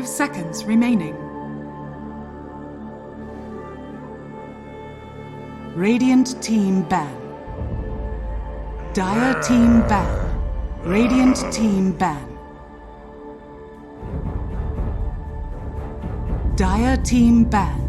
5 seconds remaining. Radiant team ban. Dire team ban. Radiant team ban. Dire team ban.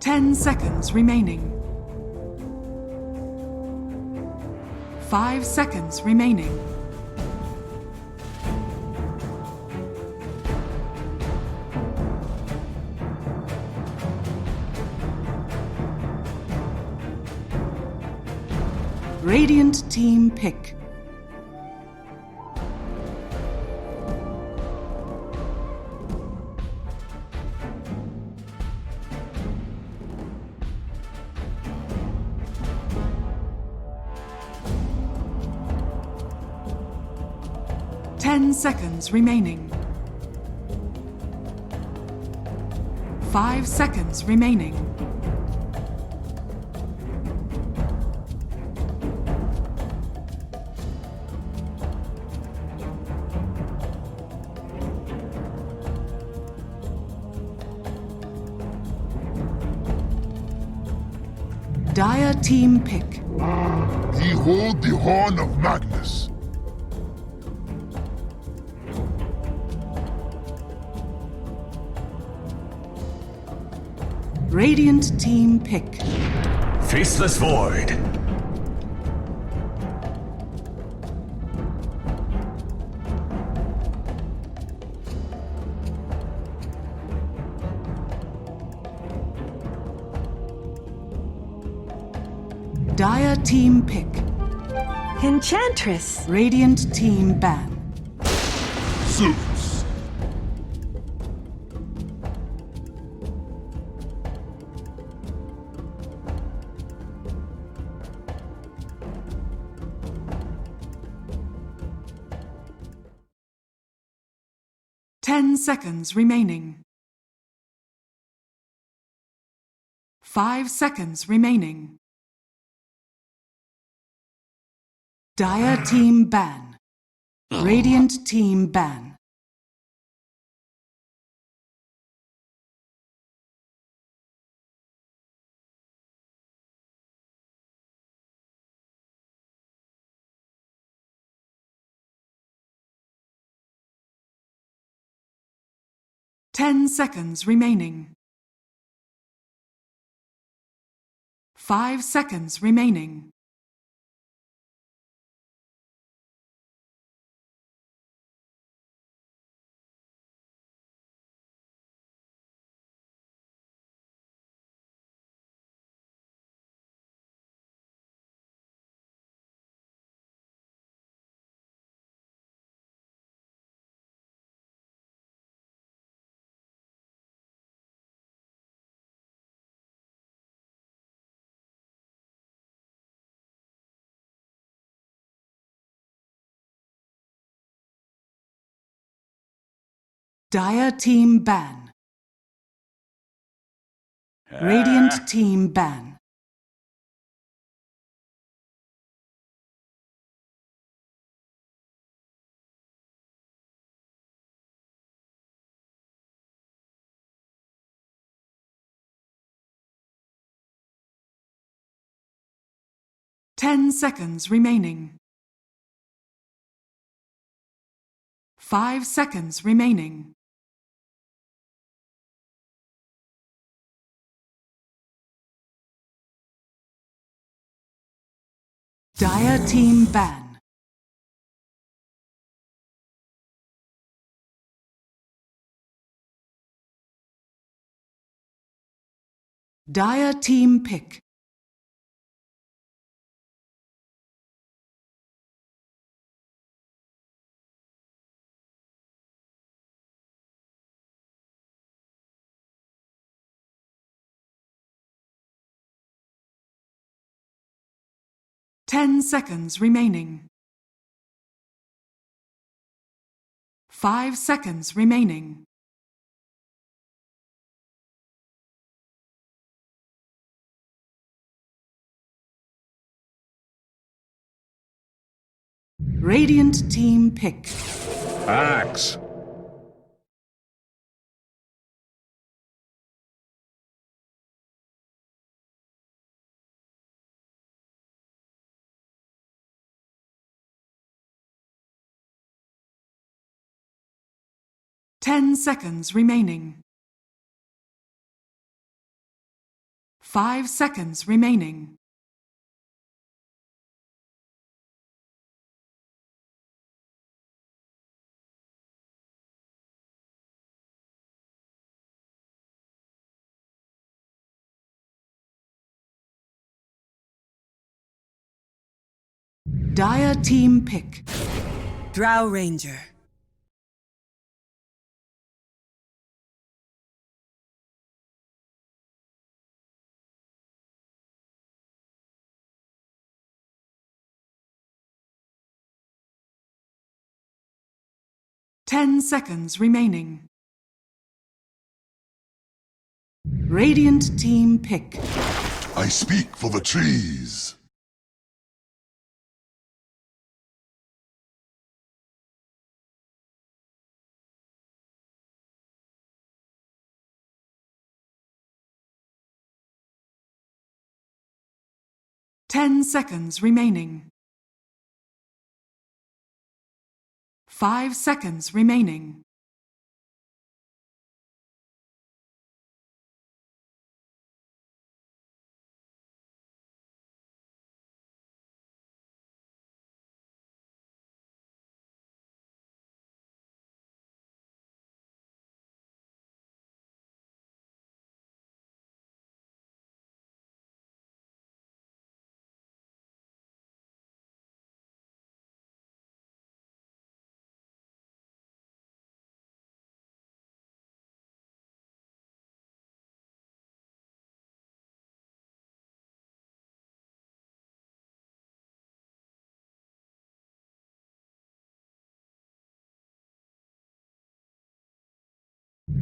Ten seconds remaining. 5 seconds remaining. Radiant team pick. Ten seconds remaining. 5 seconds remaining. Dire team pick. Behold the horn of Magnus. Radiant team pick. Faceless Void. Dire team pick. Enchantress. Radiant team ban. Zeus. Ten seconds remaining. 5 seconds remaining. Dire team ban. Radiant team ban. Ten seconds remaining. 5 seconds remaining. Dire team ban. Radiant team ban. Ten seconds remaining. 5 seconds remaining. Dire team ban. Dire team pick. Ten seconds remaining. 5 seconds remaining. Radiant team pick. Axe. Ten seconds remaining. 5 seconds remaining. Dire team pick. Drow Ranger. Ten seconds remaining. Radiant team pick. I speak for the trees. Ten seconds remaining. 5 seconds remaining.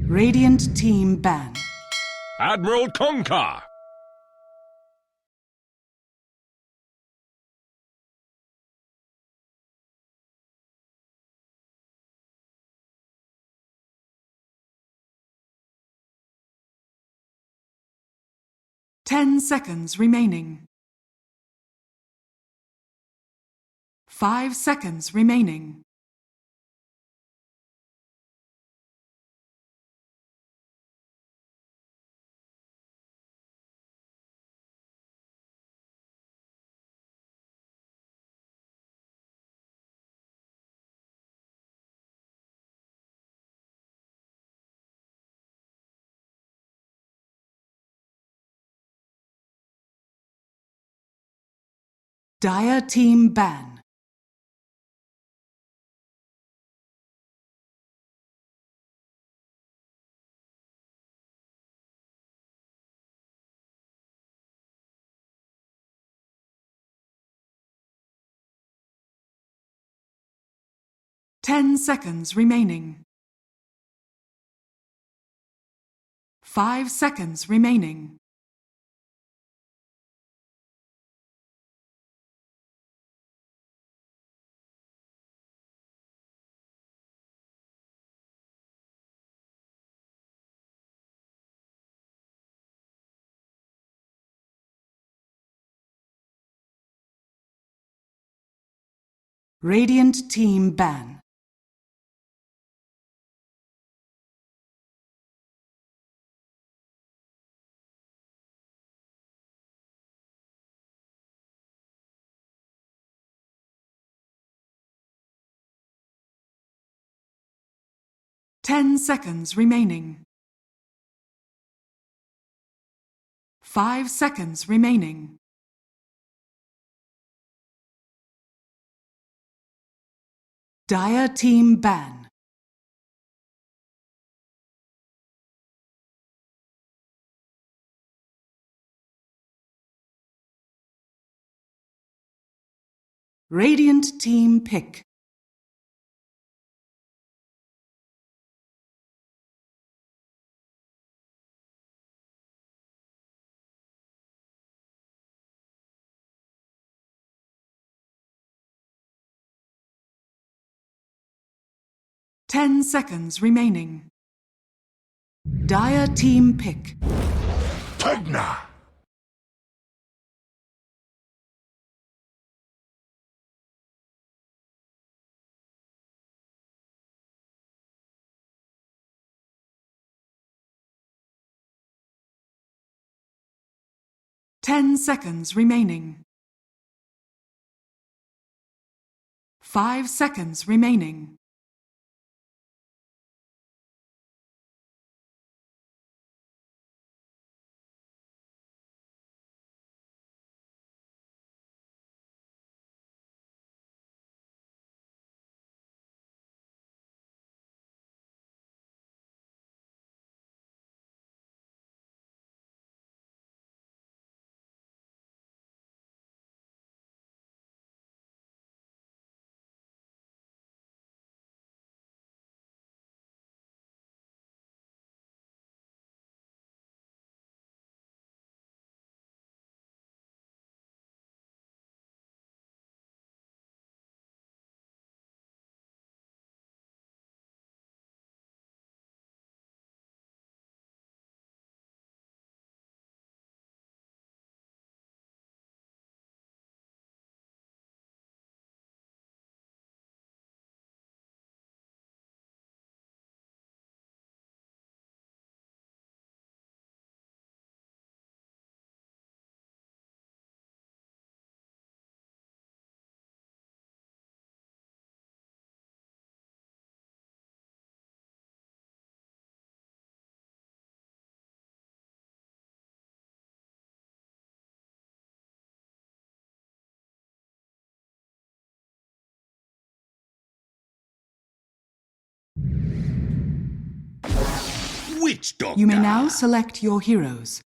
Radiant team ban. Admiral Concar. 10 seconds remaining. 5 seconds remaining. Dire team ban. Ten seconds remaining. 5 seconds remaining. Radiant team ban. Ten seconds remaining. 5 seconds remaining. Dire team ban. Radiant team pick. 10 seconds remaining. Dire team pick. Tegna! 10 seconds remaining. 5 seconds remaining. Witch doctor. You may now select your heroes.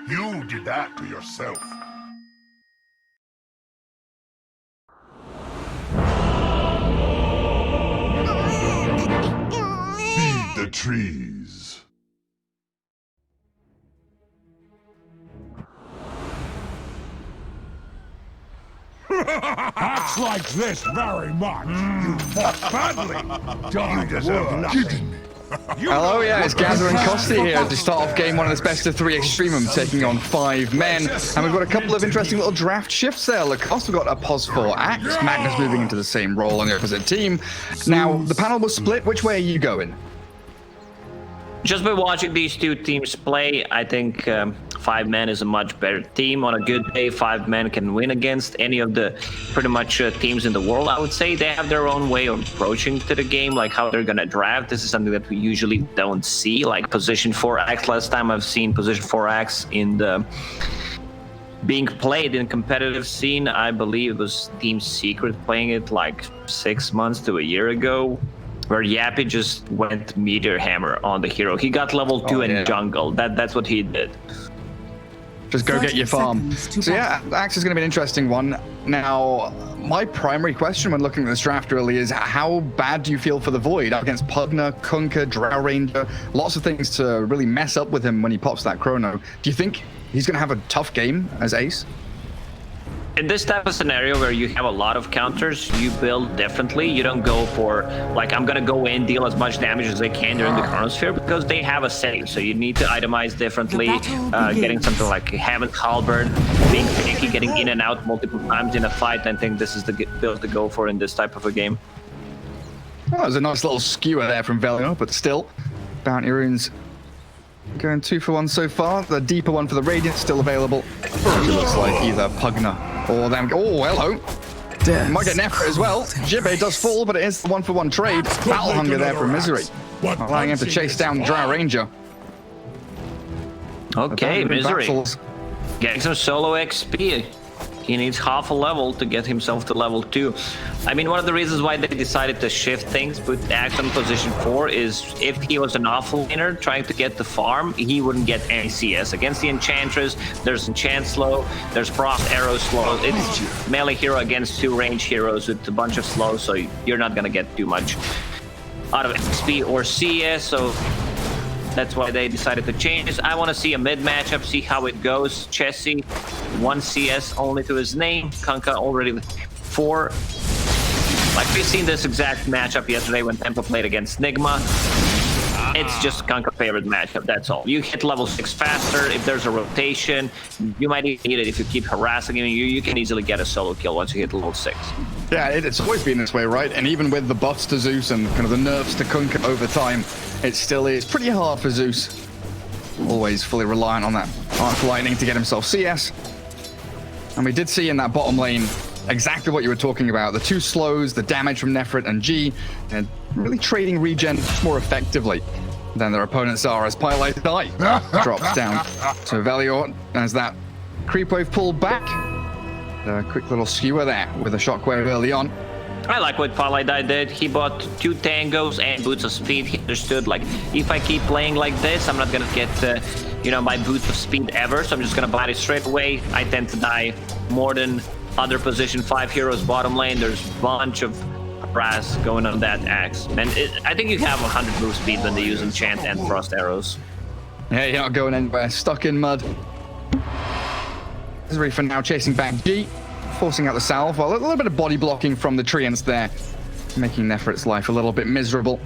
You did that to yourself. Feed the trees. Acts like this very much. You fought badly. You deserve nothing. Hello, yeah, it's Gathering Costi here to start off game one of this best of 3 Extremum, taking on 5 men. And we've got a couple of interesting little draft shifts there. Lacoste, we've got a pos for Axe, Magnus moving into the same role on the opposite team. Now, the panel was split. Which way are you going? Just by watching these two teams play, I think 5 men is a much better team. On a good day, 5 men can win against any of the pretty much teams in the world. I would say they have their own way of approaching to the game, like how they're gonna draft. This is something that we usually don't see, like position 4X. Last time I've seen position 4X in the being played in competitive scene, I believe it was Team Secret playing it like 6 months to a year ago, where Yappy just went Meteor Hammer on the hero. He got level 2 in jungle. That's what he did. Just go get your farm. So yeah, Axe is going to be an interesting one. Now, my primary question when looking at this draft really is, how bad do you feel for the Void against Pugna, Kunkka, Drow Ranger? Lots of things to really mess up with him when he pops that chrono. Do you think he's going to have a tough game as Ace? In this type of scenario where you have a lot of counters, you build differently. You don't go for, like, I'm gonna go in, deal as much damage as I can during the chronosphere, because they have a save. So you need to itemize differently, getting something like Heaven's Halberd, being picky, getting in and out multiple times in a fight. I think this is the build to go for in this type of a game. Well, that was a nice little skewer there from Velior, but still, Bounty Runes going 2 for 1 so far. The deeper one for the Radiant still available. It looks like either Pugna or them. Oh, hello. Might get Nefra as well. Jibbe does fall, but it is the 1 for 1 trade. Battle Hunger there from Misery, allowing him to chase down Drow Ranger. Okay, Misery getting some solo XP. He needs half a level to get himself to level 2. I mean, one of the reasons why they decided to shift things, put Axe on position 4, is if he was an awful laner trying to get the farm, he wouldn't get any CS. Against the Enchantress, there's Enchant slow, there's Frost Arrow slow. It's melee hero against 2 range heroes with a bunch of slow, so you're not gonna get too much out of XP or CS, so that's why they decided to change this. I want to see a mid matchup, see how it goes. Chessie, 1 CS only to his name. Kunkka already 4. Like, we've seen this exact matchup yesterday when Tempo played against Nigma. It's just Kunkka favorite matchup, that's all. You hit level 6 faster. If there's a rotation, you might even need it if you keep harassing him. You can easily get a solo kill once you hit level 6. Yeah, it's always been this way, right? And even with the buffs to Zeus and kind of the nerfs to Kunkka over time, it still is pretty hard for Zeus. Always fully reliant on that Arc Lightning to get himself CS. And we did see in that bottom lane exactly what you were talking about. The 2 slows, the damage from Nefrit and G, and really trading regen more effectively than their opponents are, as Pylite Die drops down to Velior as that creep wave pulled back. A quick little skewer there with a shockwave early on. I like what Pylite did. He bought 2 tangos and boots of speed. He understood, like, if I keep playing like this, I'm not gonna get, you know, my boots of speed ever. So I'm just gonna buy it straight away. I tend to die more than other position 5 heroes bottom lane. There's a bunch of brass going on that Axe. And I think you have 100 move speed when they use Enchant and Frost Arrows. Yeah, you're not going anywhere. Stuck in mud. Misery for now chasing back G, forcing out the salve. Well, a little bit of body blocking from the Treants there, making Nefrit's life a little bit miserable.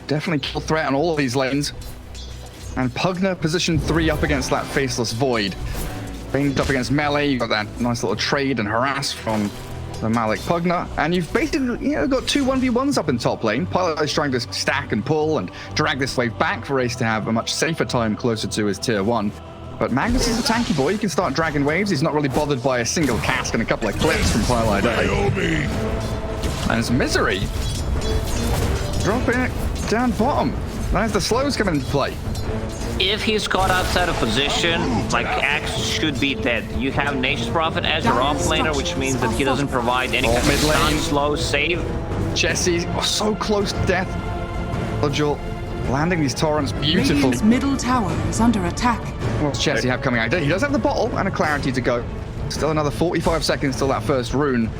Definitely kill threat on all of these lanes. And Pugna position 3 up against that Faceless Void. Banged up against melee, you've got that nice little trade and harass from the Malik Pugna, and you've basically, you know, got 2 1v1s up in top lane. Pilot is trying to stack and pull and drag this wave back for Ace to have a much safer time closer to his tier 1. But Magnus is a tanky boy. He can start dragging waves. He's not really bothered by a single cask and a couple of clips from Pylite. And it's Misery dropping it down bottom. There's the slows coming into play. If he's caught outside of position, like, Axe should be dead. You have Nature's Prophet as your offlaner, which means that he doesn't provide any kind of stun, slow, save. Chessie, so close to death. Lodgel landing these torrents, beautiful. Radiant's middle tower is under attack. What's Chessie have coming out? He does have the bottle and a clarity to go. Still another 45 seconds till that first rune.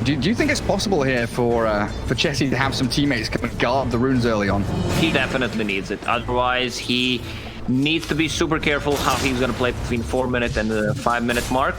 Do you think it's possible here for Chessie to have some teammates come and guard the runes early on? He definitely needs it. Otherwise, he needs to be super careful how he's going to play between 4-minute and the 5-minute mark.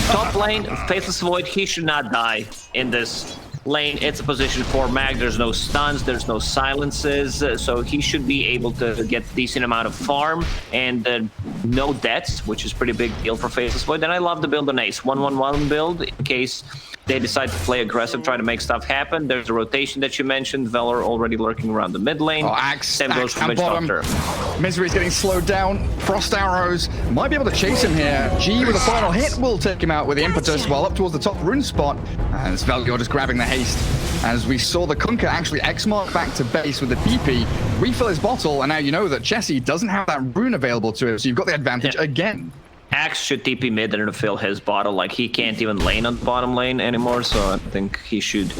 Top lane, Faceless Void, he should not die in this lane. It's a position 4 mag. There's no stuns, there's no silences, so he should be able to get a decent amount of farm and no deaths, which is pretty big deal for Faceless Void. And I love the build on Ace. 1-1-1 build in case they decide to play aggressive, try to make stuff happen. There's a rotation that you mentioned. Valor already lurking around the mid lane. Oh, Axe, Same goes for Witch bottom. Doctor. Misery's getting slowed down. Frost arrows might be able to chase him here. G with a final hit will take him out with the impetus while up towards the top rune spot. And Svelgor just grabbing the haste. As we saw the Kunkka actually X-mark back to base with the PP, refill his bottle, and now you know that Chessie doesn't have that rune available to him, so you've got the advantage again. Axe should TP mid and refill his bottle. Like, he can't even lane on the bottom lane anymore, so I think he should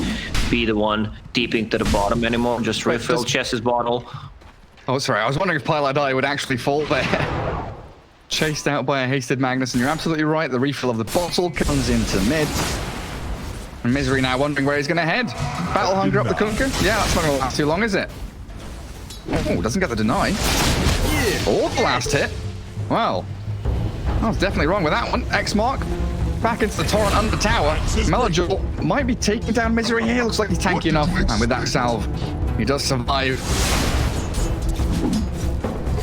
be the one TPing to the bottom anymore. Just refill Chess's bottle. Oh, sorry, I was wondering if Pylite would actually fall there. Chased out by a hasted Magnus, and you're absolutely right. The refill of the bottle comes into mid. And Misery now wondering where he's going to head. Battle Hunger up the Kunkka? Yeah, that's not going to last too long, is it? Oh, doesn't get the deny. Or the last hit. Well, I was definitely wrong with that one. X mark. Back into the torrent under tower. Melojul might be taking down Misery here. Looks like he's tanky enough. And with that salve, he does survive.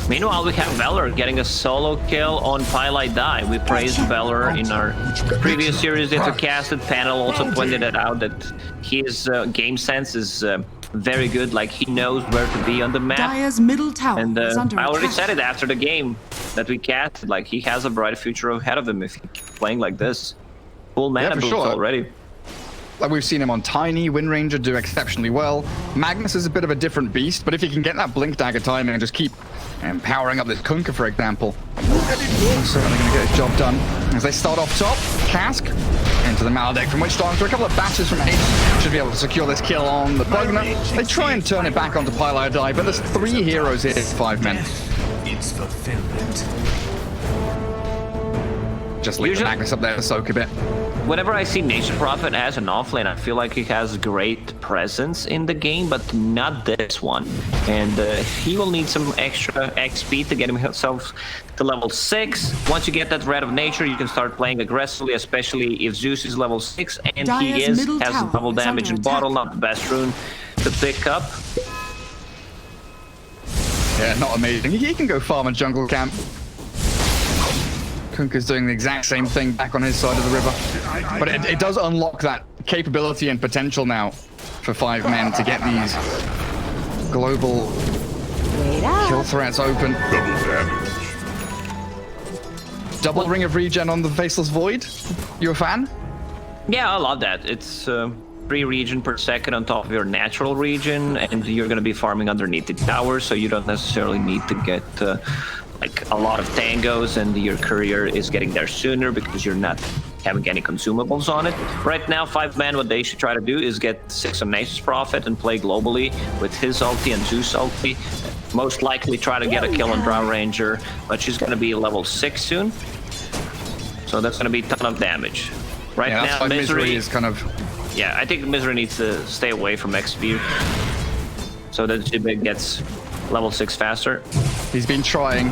Meanwhile, we have Valor getting a solo kill on Pylite Die. We praised Valor in our previous series that we casted. Panel also pointed it out that his game sense is very good. Like, he knows where to be on the map. Dire's middle tower And is under I already attack. said it after the game that we casted. Like, he has a bright future ahead of him if he keeps playing like this. Full mana for boost sure. already. Like, we've seen him on Tiny, Wind Ranger do exceptionally well. Magnus is a bit of a different beast, but if he can get that Blink Dagger timing and just keep powering up this Kunkka, for example, certainly going to get his job done. As they start off top, Cask into the Maledict from Witch Doctor. A couple of batches from H should be able to secure this kill on the Bugner. They try and turn it back onto Pylite Die, but there's 3 heroes here, 5 men. It's fulfillment. Just leave the Magnus up there to soak a bit. Whenever I see Nature Prophet as an offlane, I feel like he has great presence in the game, but not this one. And he will need some extra XP to get himself to level 6. Once you get that Red of Nature, you can start playing aggressively, especially if Zeus is level 6, and he Dire's middle has tower double is damage under in bottle, attack. not the best rune to pick up. Yeah, not amazing. He can go farm a jungle camp. Kunkka's doing the exact same thing back on his side of the river. But it does unlock that capability and potential now for 5 men to get these global kill threats open. Double damage. Double ring of regen on the Faceless Void. You a fan? Yeah, I love that. It's 3 regen per second on top of your natural regen, and you're going to be farming underneath the tower, so you don't necessarily need to get like a lot of tangos, and your courier is getting there sooner because you're not having any consumables on it. Right now, 5 men, what they should try to do is get 6 on Nasus Prophet and play globally with his ulti and Zeus ulti. Most likely try to get a kill on Drow Ranger, but she's going to be level 6 soon. So that's going to be a ton of damage. Right Yeah, that's now, why Misery is kind of... Yeah, I think Misery needs to stay away from XP so that Jibbe gets level 6 faster. He's been trying.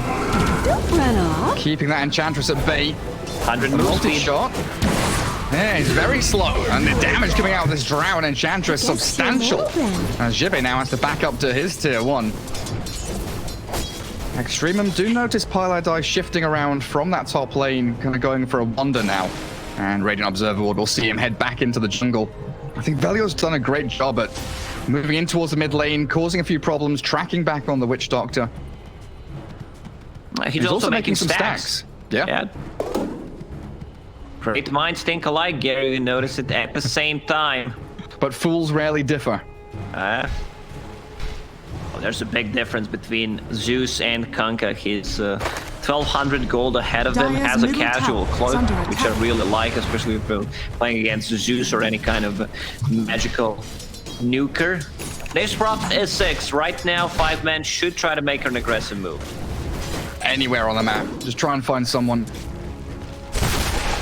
Don't run off. Keeping that Enchantress at bay. 100 move speed. Multi-shot. Yeah, he's very slow. And the damage coming out of this Drow and Enchantress substantial. As Jibbe now has to back up to his tier 1. Extremum do notice Pylite Die shifting around from that top lane, kind of going for a wander now. And Radiant Observer Ward will see him head back into the jungle. I think Velio's done a great job at moving in towards the mid lane, causing a few problems, tracking back on the Witch Doctor. He's also making some stacks. Yeah. Great minds think alike, Gary. You notice it at the same time. But fools rarely differ. Well, there's a big difference between Zeus and Kunkka. He's 1,200 gold ahead of him, Dire's has a middle casual tower is cloak, under which I attack. really like, especially if we're playing against Zeus or any kind of magical nuker. Nature Prophet is 6. Right now, 5 men should try to make an aggressive move. Anywhere on the map. Just try and find someone.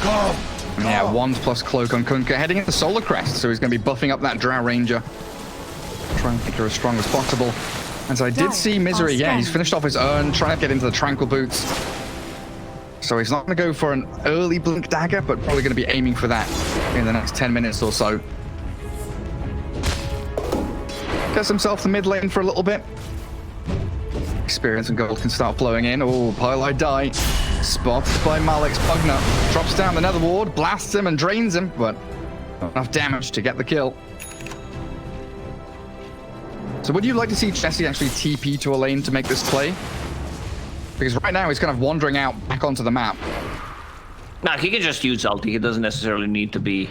Yeah, wand plus cloak on Kunkka. Heading into Solar Crest, so he's going to be buffing up that Drow Ranger. Try and make her as strong as possible. And so I did see Misery. Yeah, he's finished off his urn, trying to get into the Tranquil Boots. So he's not going to go for an early Blink Dagger, but probably going to be aiming for that in the next 10 minutes or so. Gets himself the mid lane for a little bit. Experience and gold can start flowing in. Oh, Pylite Die. Spotted by Malik's Bugner. Drops down the Nether Ward, blasts him and drains him, but not enough damage to get the kill. So would you like to see Jesse actually TP to a lane to make this play? Because right now he's kind of wandering out back onto the map. Nah, he can just use ulti. He doesn't necessarily need to be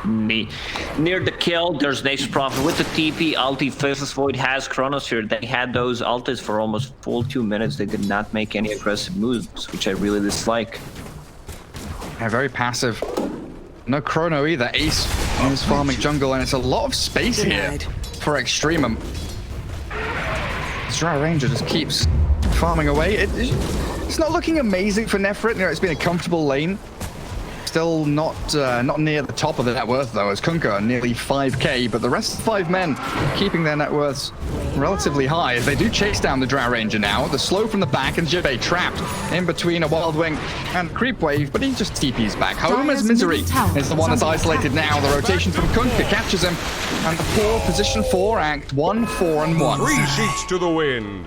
near the kill. There's Nature Prophet with the TP ulti. Faceless Void has Chronosphere. They had those ultis for almost full 2 minutes. They did not make any aggressive moves, which I really dislike. Yeah, very passive. No Chrono either. Ace is farming jungle, and it's a lot of space here for Extremum. This Drow Ranger just keeps farming away. It's not looking amazing for Nefrit. You know, it's been a comfortable lane. still not near the top of the net worth, though, as Kunkka nearly 5k, but the rest of the 5 men keeping their net worths relatively high as they do chase down the Drow Ranger now. The slow from the back and Jibbe trapped in between a Wild Wing and Creep Wave, but he just TPs back home as Misery is the one that's isolated now. The rotation from Kunkka catches him, and the poor position 4 act 1, 4, and 1. 3 sheets to the wind.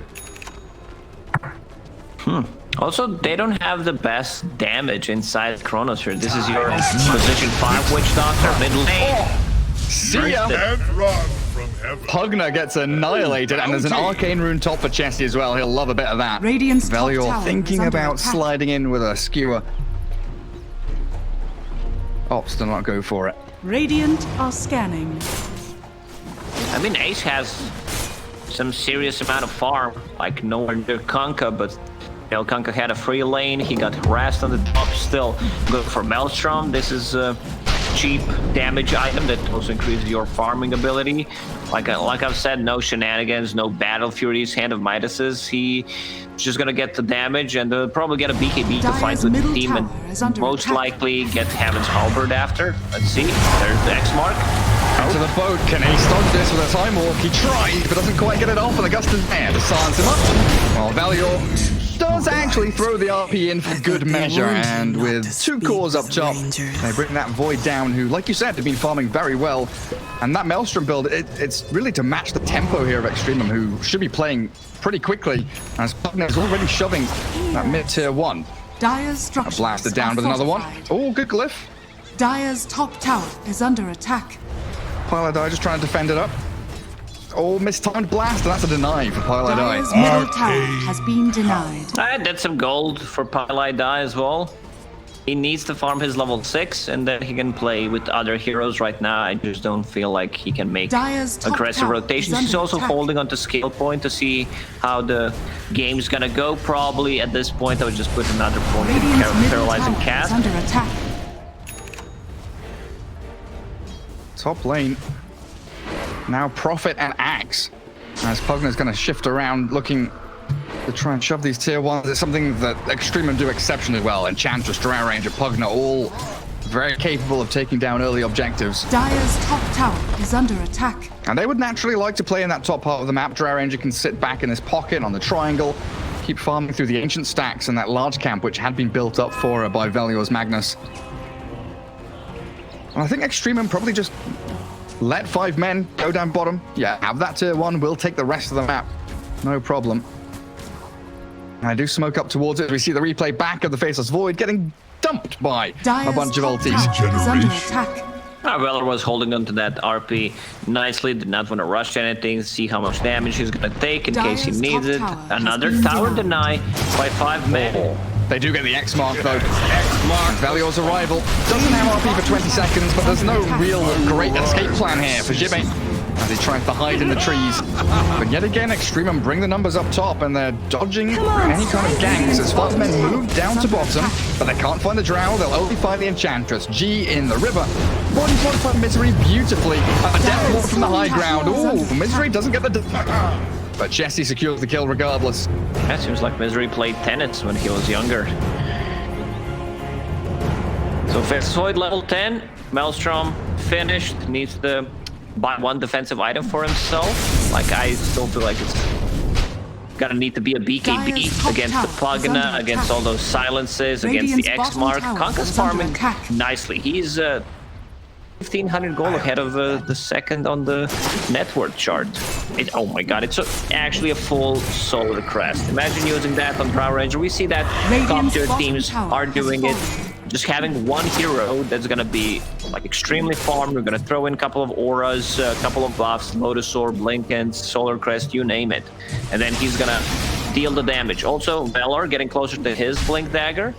Also, they don't have the best damage inside Chronosphere. This is your position 5 Witch Doctor, middle lane. See ya! And run from heaven. Pugna gets annihilated, and there's an Arcane Rune top for Chesty as well. He'll love a bit of that. Radiant's top Valior tower thinking is under about attack. sliding in with a skewer. Opts do not go for it. Radiant are scanning. I mean, Ace has some serious amount of farm, like nowhere near Kunkka, but you know, Kunkka had a free lane. He got harassed on the top. Still good for Maelstrom. This is a cheap damage item that also increases your farming ability. Like I've said, no shenanigans, no Battle Furies, Hand of Midas's. He's just gonna get the damage and probably get a BKB to fight with the team, and most likely get Heaven's Halberd after. Let's see. There's the X mark. Out to the boat. Can he stop this with a time walk? He tries, but doesn't quite get it off, and Augustus there to silence him up. Well, Valior does actually throw the RP in for good measure, and with 2 cores up top, they bring that Void down, who, like you said, have been farming very well. And that Maelstrom build, it's really to match the tempo here of Extremum, who should be playing pretty quickly, as Pugna is already shoving that mid-tier 1. Dire's structures Blasted down with another one. Oh, good glyph. Dire's top tower is under attack. Piladai just trying to defend it up. Oh, mistimed blast, and that's a deny for Piladai. Dire's middle tower has been denied. I did some gold for Piladai as well. He needs to farm his level 6, and then he can play with other heroes. Right now, I just don't feel like he can make Dire's top aggressive tower rotations. is He's under also attack. holding onto skill point to see how the game's gonna go. Probably at this point, I would just put another point in Radiant's middle paralyzing tower is cast. under attack. Top lane. Now Prophet and Axe. As Pugna's going to shift around, looking to try and shove these tier 1s. It's something that Extremum do exceptionally well. Enchantress, Drow Ranger, Pugna, all very capable of taking down early objectives. Dire's top tower is under attack. And they would naturally like to play in that top part of the map. Drow Ranger can sit back in his pocket on the triangle, keep farming through the ancient stacks and that large camp which had been built up for her by Valior's Magnus. And I think Extremum probably just let 5 men go down bottom. Yeah, have that tier 1. We'll take the rest of the map. No problem. And I do smoke up towards it. We see the replay back of the Faceless Void getting dumped by Dire's a bunch of top ultis. tower is under attack. Valor was holding on to that RP nicely, did not want to rush anything, see how much damage he's going to take in case he Dire's needs top it. tower has Another been tower denied. deny by 5 men. They do get the X mark though. X mark. Valior's arrival doesn't have RP for 20 seconds, but there's no real great escape plan here for Jibbe as he tries to hide in the trees. But yet again, Extremum bring the numbers up top, and they're dodging any kind of ganks as 5 men move down to bottom, but they can't find the Drow. They'll only find the Enchantress. G in the river. Body find Misery beautifully. A death walk from the high ground. Ooh, Misery doesn't get the... But Jesse secures the kill regardless. That seems like Misery played tennis when he was younger. So Faceless Void level 10, Maelstrom finished, needs to buy 1 defensive item for himself. Like, I still feel like it's gonna need to be a BKB against the Pugna, against all those silences, against the X mark. Konka's farming nicely. He's 1500 gold ahead of the second on the net worth chart. Oh my god, it's actually a full solar crest. Imagine using that on Drow Ranger. We see that top tier teams are doing it. Just having 1 hero that's gonna be like extremely farmed. We're gonna throw in a couple of auras, a couple of buffs, Lotus Orb, Blinkens, Solar Crest, you name it. And then he's gonna deal the damage. Also, Valor getting closer to his Blink Dagger.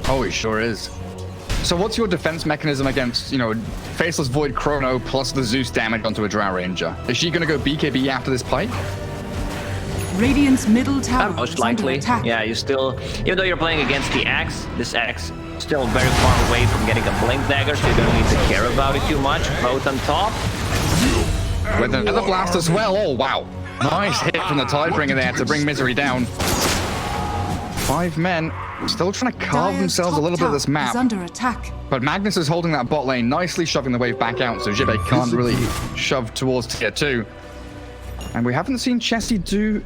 Oh, he sure is. So what's your defense mechanism against, Faceless Void Chrono plus the Zeus damage onto a Drow Ranger? Is she going to go BKB after this pike? Radiant's middle tower Most is likely. under attack. Yeah, you still, even though you're playing against the Axe, this Axe still very far away from getting a Blink Dagger, so you don't need to care about it too much. Both on top. With another blast as well. Oh, wow. Nice hit from the Tidebringer there to bring Misery down. 5 men Still trying to carve Dire's themselves a top little bit of this tower map. is under attack. But Magnus is holding that bot lane nicely, shoving the wave back out, so Jibe can't really shove towards tier 2. And we haven't seen Chessie do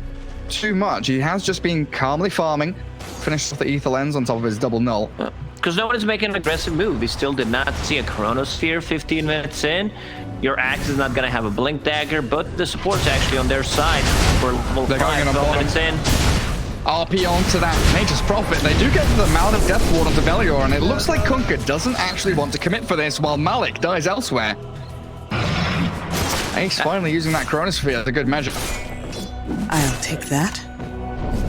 too much. He has just been calmly farming, finished off the Ether Lens on top of his double null. Because no one is making an aggressive move. We still did not see a Chronosphere 15 minutes in. Your Axe is not going to have a Blink Dagger, but the support's actually on their side for level They're 5, going on 12 minutes in. RP onto that Nature's Prophet. They do get the Mound of Death Ward onto Velior, and it looks like Kunkka doesn't actually want to commit for this while Malik dies elsewhere. Ace finally using that Chronosphere as a good measure. I'll take that.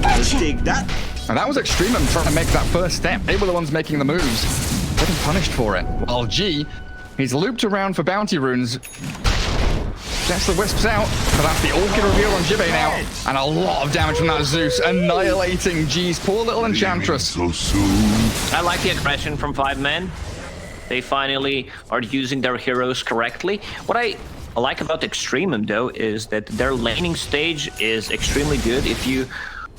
I'll take that. And that was Extremum trying to make that first step. They were the ones making the moves, getting punished for it. While G, he's looped around for bounty runes. Gets the Wisps out, but that's the Orchid reveal on Jibe now. And a lot of damage from that Zeus, annihilating G's poor little Enchantress. So soon. I like the aggression from 5 men. They finally are using their heroes correctly. What I like about Extremum, though, is that their laning stage is extremely good. If you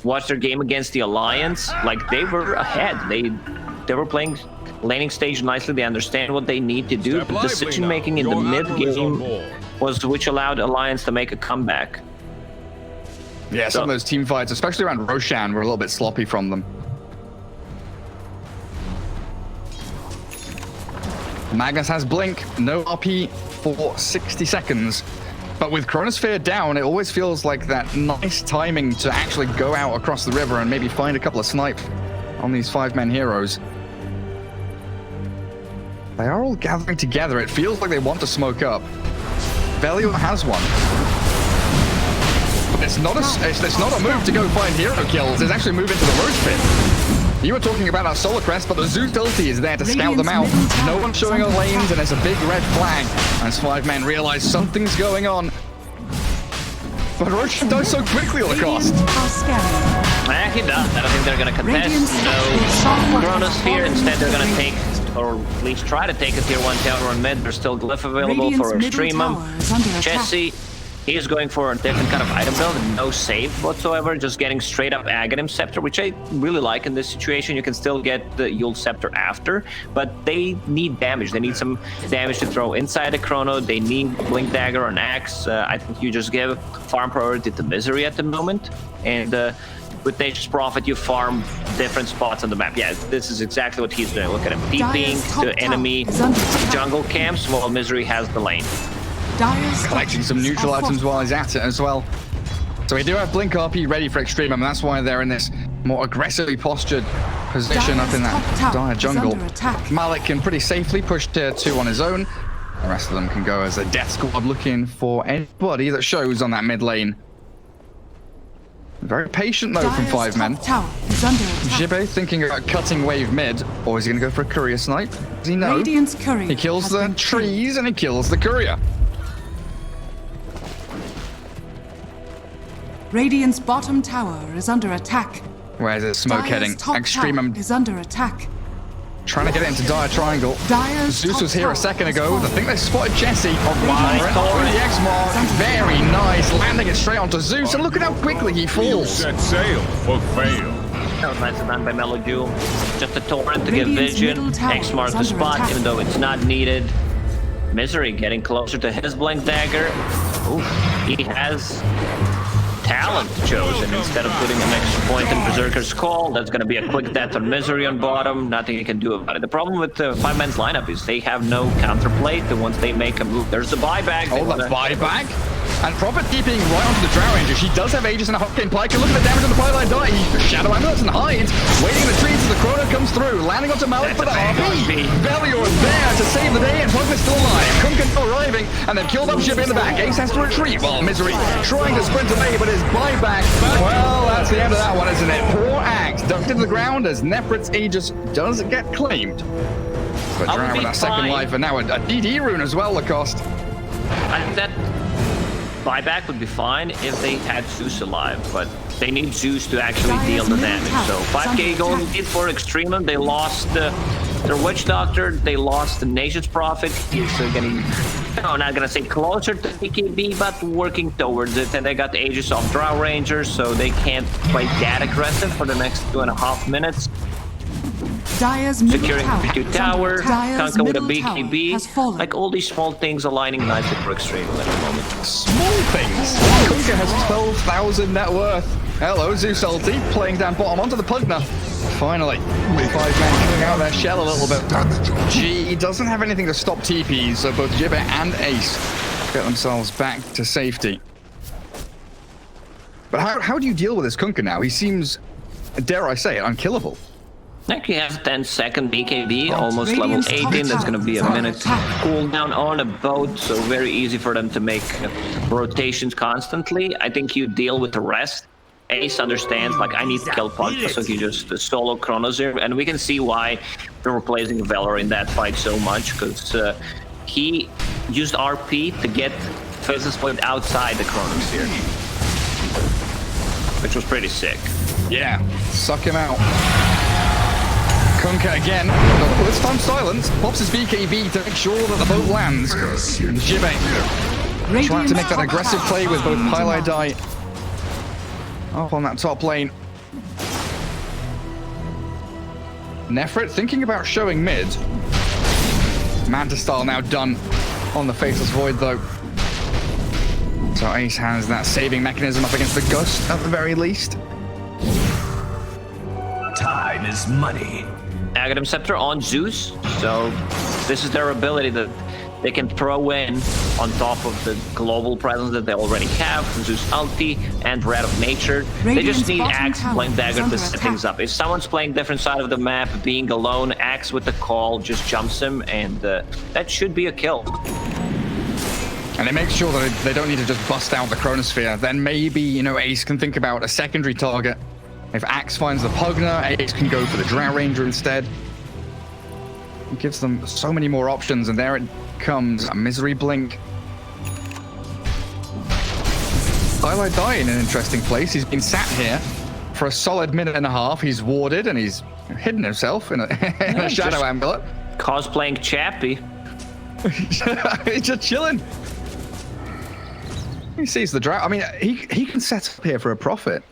watch their game against the Alliance, like, they were ahead. They were playing laning stage nicely. They understand what they need to do. The decision making in the mid game was which allowed Alliance to make a comeback. Yeah, some of those team fights, especially around Roshan, were a little bit sloppy from them. Magnus has Blink, no RP for 60 seconds. But with Chronosphere down, it always feels like that nice timing to actually go out across the river and maybe find a couple of snipe on these 5-men heroes. They are all gathering together. It feels like they want to smoke up. Velior has one. But it's not a move to go find hero kills. It's actually a move into the Roach Pit. You were talking about our Solar Crest, but the Zeus ulti is there to scout them out. No one's showing on lanes, and it's a big red flag as 5 men realize something's going on. But Roshan dies so quickly on the cost. He does. I don't think they're going to contest. No Chronosphere. Instead, they're going to take, or at least try to take a tier 1 tower on mid. There's still Glyph available for Extremum. Chessie, he is going for a different kind of item build, no save whatsoever, just getting straight up Aghanim Scepter, which I really like in this situation. You can still get the Yule Scepter after, but they need damage. They need some damage to throw inside the Chrono. They need Blink Dagger or an Axe. I think you just give farm priority to Misery at the moment, and with Nature's Prophet, you farm different spots on the map. Yeah, this is exactly what he's doing. Look at him, TPing to enemy jungle camps while Misery has the lane. Collecting some neutral items while he's at it as well. So we do have Blink RP ready for Extremum, and that's why they're in this more aggressively postured position up in that dire jungle. Malik can pretty safely push tier 2 on his own. The rest of them can go as a death squad looking for anybody that shows on that mid lane. Very patient though from 5 men. Jibe thinking about cutting wave mid, or is he going to go for a courier snipe? Does he know? He kills the trees and he kills the courier. Radiant's bottom tower is under attack. Where's his smoke heading? Extremum is under attack. Trying to get it into dire triangle. Zeus was here a second ago. I think they spotted Chessie. The X mark. Very nice. Landing it straight onto Zeus. And look at how quickly he falls. Set sail or fail. That was nicely done by Melojule. Just a torrent to give vision. X marks the spot, even though it's not needed. Misery getting closer to his Blink Dagger. Ooh, he has talent chosen instead of putting an extra point in Berserker's Call. That's going to be a quick death on Misery on bottom. Nothing you can do about it. The problem with the 5-man's lineup is they have no counterplay to once they make a move. There's the buyback. Oh, the buyback? And Prophet TPing right onto the Drow Ranger. She does have Aegis and a Hotgame Pike. And look at the damage on the Pipeline Die. He Shadow Amulets and hides. Waiting in the trees as the Chrono comes through. Landing onto Malik for the RP. Velior there to save the day, and Prophet's still alive. Kunkka arriving, and they've killed up Jibe in the back. Ace has to retreat while Misery trying to sprint away, but his buyback. Well, that's the end of that one, isn't it? Poor Axe ducked into the ground as Nefrit's Aegis does get claimed. But Drow with that second life, and now a DD rune as well, Lacoste. That buyback would be fine if they had Zeus alive, but they need Zeus to actually deal the damage. So 5k gold lead for Extremum. They lost their Witch Doctor. They lost the Nature's Prophet. He's getting, no, not gonna say closer to BKB, but working towards it. And they got the Aegis of Drow Rangers, so they can't play that aggressive for the next 2.5 minutes. Dire's middle Securing tower. the tower, Dire's Kanka with a middle tower BKB, has fallen. like all these small things aligning nicely for Extremum at the moment. Small things. Kunka has 12,000 net worth. Hello, Zeus ulti, playing down bottom onto the Pugna. Finally, 5 men coming out of their shell a little bit. G doesn't have anything to stop TPs, so both Gibbet and Ace get themselves back to safety. But how do you deal with this Kunka now? He seems, dare I say it, unkillable. Like, he has 10-second BKB, almost level 18. That's going to be a minute cooldown on a boat, so very easy for them to make rotations constantly. I think you deal with the rest. Ace understands, like, I need to kill Pugna, so he just solo chronos here. And we can see why they're replacing Valor in that fight so much, because he used RP to get Phases point outside the chronosphere, which was pretty sick. Yeah, suck him out. Kunka again, this time silence, pops his BKB to make sure that the boat lands. Gibbet trying to make that aggressive play with both Pylai Die up on that top lane. Nefrit thinking about showing mid. Manta style now done on the Faceless Void though. So Ace has that saving mechanism up against the Gust at the very least. Time is money. Aghanim Scepter on Zeus, so this is their ability that they can throw in on top of the global presence that they already have, Zeus ulti and Red of Nature. They just need Axe playing Dagger to set things up. If someone's playing different side of the map, being alone, Axe with the call just jumps him, and that should be a kill. And it makes sure that they don't need to just bust out the Chronosphere. Then maybe, you know, Ace can think about a secondary target. If Axe finds the Pugna, Ace can go for the Drow Ranger instead. It gives them so many more options, and there it comes, a Misery Blink. Pylai Die in an interesting place. He's been sat here for a solid minute and a half. He's warded, and he's hidden himself in a Shadow Amulet. Cosplaying Chappie. He's just chilling. He sees the Drow. I mean, he can set up here for a profit.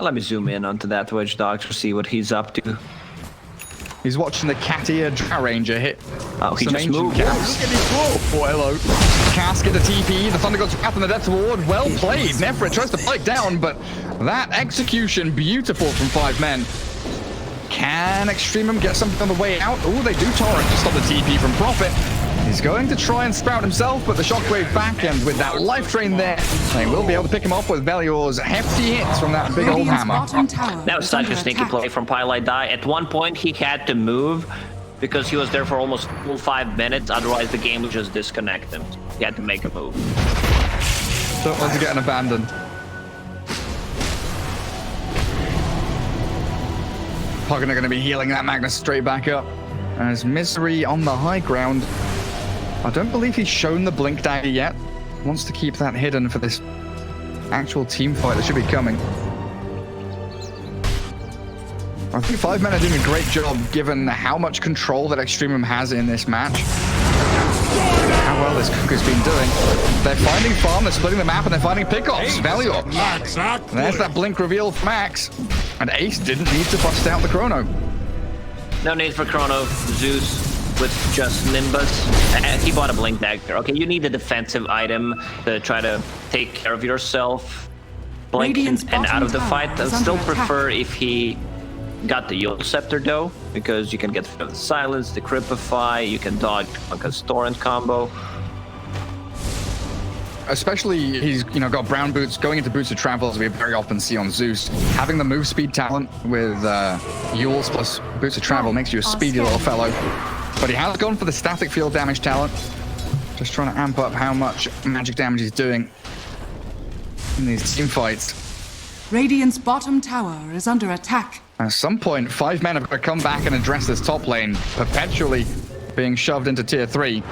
Let me zoom in onto that Wedge Dog to see what he's up to. He's watching the cat ear Drow Ranger hit. Oh, he some just ancient moved. caps. Oh, hello. Casket, the TP, the Thunder God's Wrath, and the Depth Ward. Well played. Nefrit tries to fight down, but that execution, beautiful from 5 men. Can Extremum get something on the way out? Oh, they do Torrent to stop the TP from Prophet. He's going to try and sprout himself, but the Shockwave back, and with that life drain there, they will be able to pick him off with Velior's hefty hits from that big old hammer. That was such a sneaky play from Pylai Die. At one point, he had to move because he was there for almost full 5 minutes. Otherwise, the game would just disconnect him. He had to make a move. Don't want to get an abandoned. Pugna going to be healing that Magnus straight back up. As Misery on the high ground. I don't believe he's shown the Blink Dagger yet. Wants to keep that hidden for this actual team fight that should be coming. I think 5 men are doing a great job given how much control that Extremum has in this match. How well this Kunka's been doing. They're finding farm, they're splitting the map, and they're finding pickoffs. Velior. And there's that blink reveal from Max. And Ace didn't need to bust out the Chrono. No need for Chrono. Zeus with just Nimbus. He bought a Blink Dagger. Okay, you need a defensive item to try to take care of yourself. Blink and out of the fight. I still prefer if he got the Yule Scepter though, because you can get the Silence, the Cripify, you can dodge like a Torrent combo. Especially he's got brown boots going into boots of travel, as we very often see on Zeus. Having the move speed talent with Yules plus boots of travel makes you a speedy little fellow. But he has gone for the static field damage talent, just trying to amp up how much magic damage he's doing in these team fights. Radiant's bottom tower is under attack. At some point, 5 men have got to come back and address this top lane, perpetually being shoved into tier 3.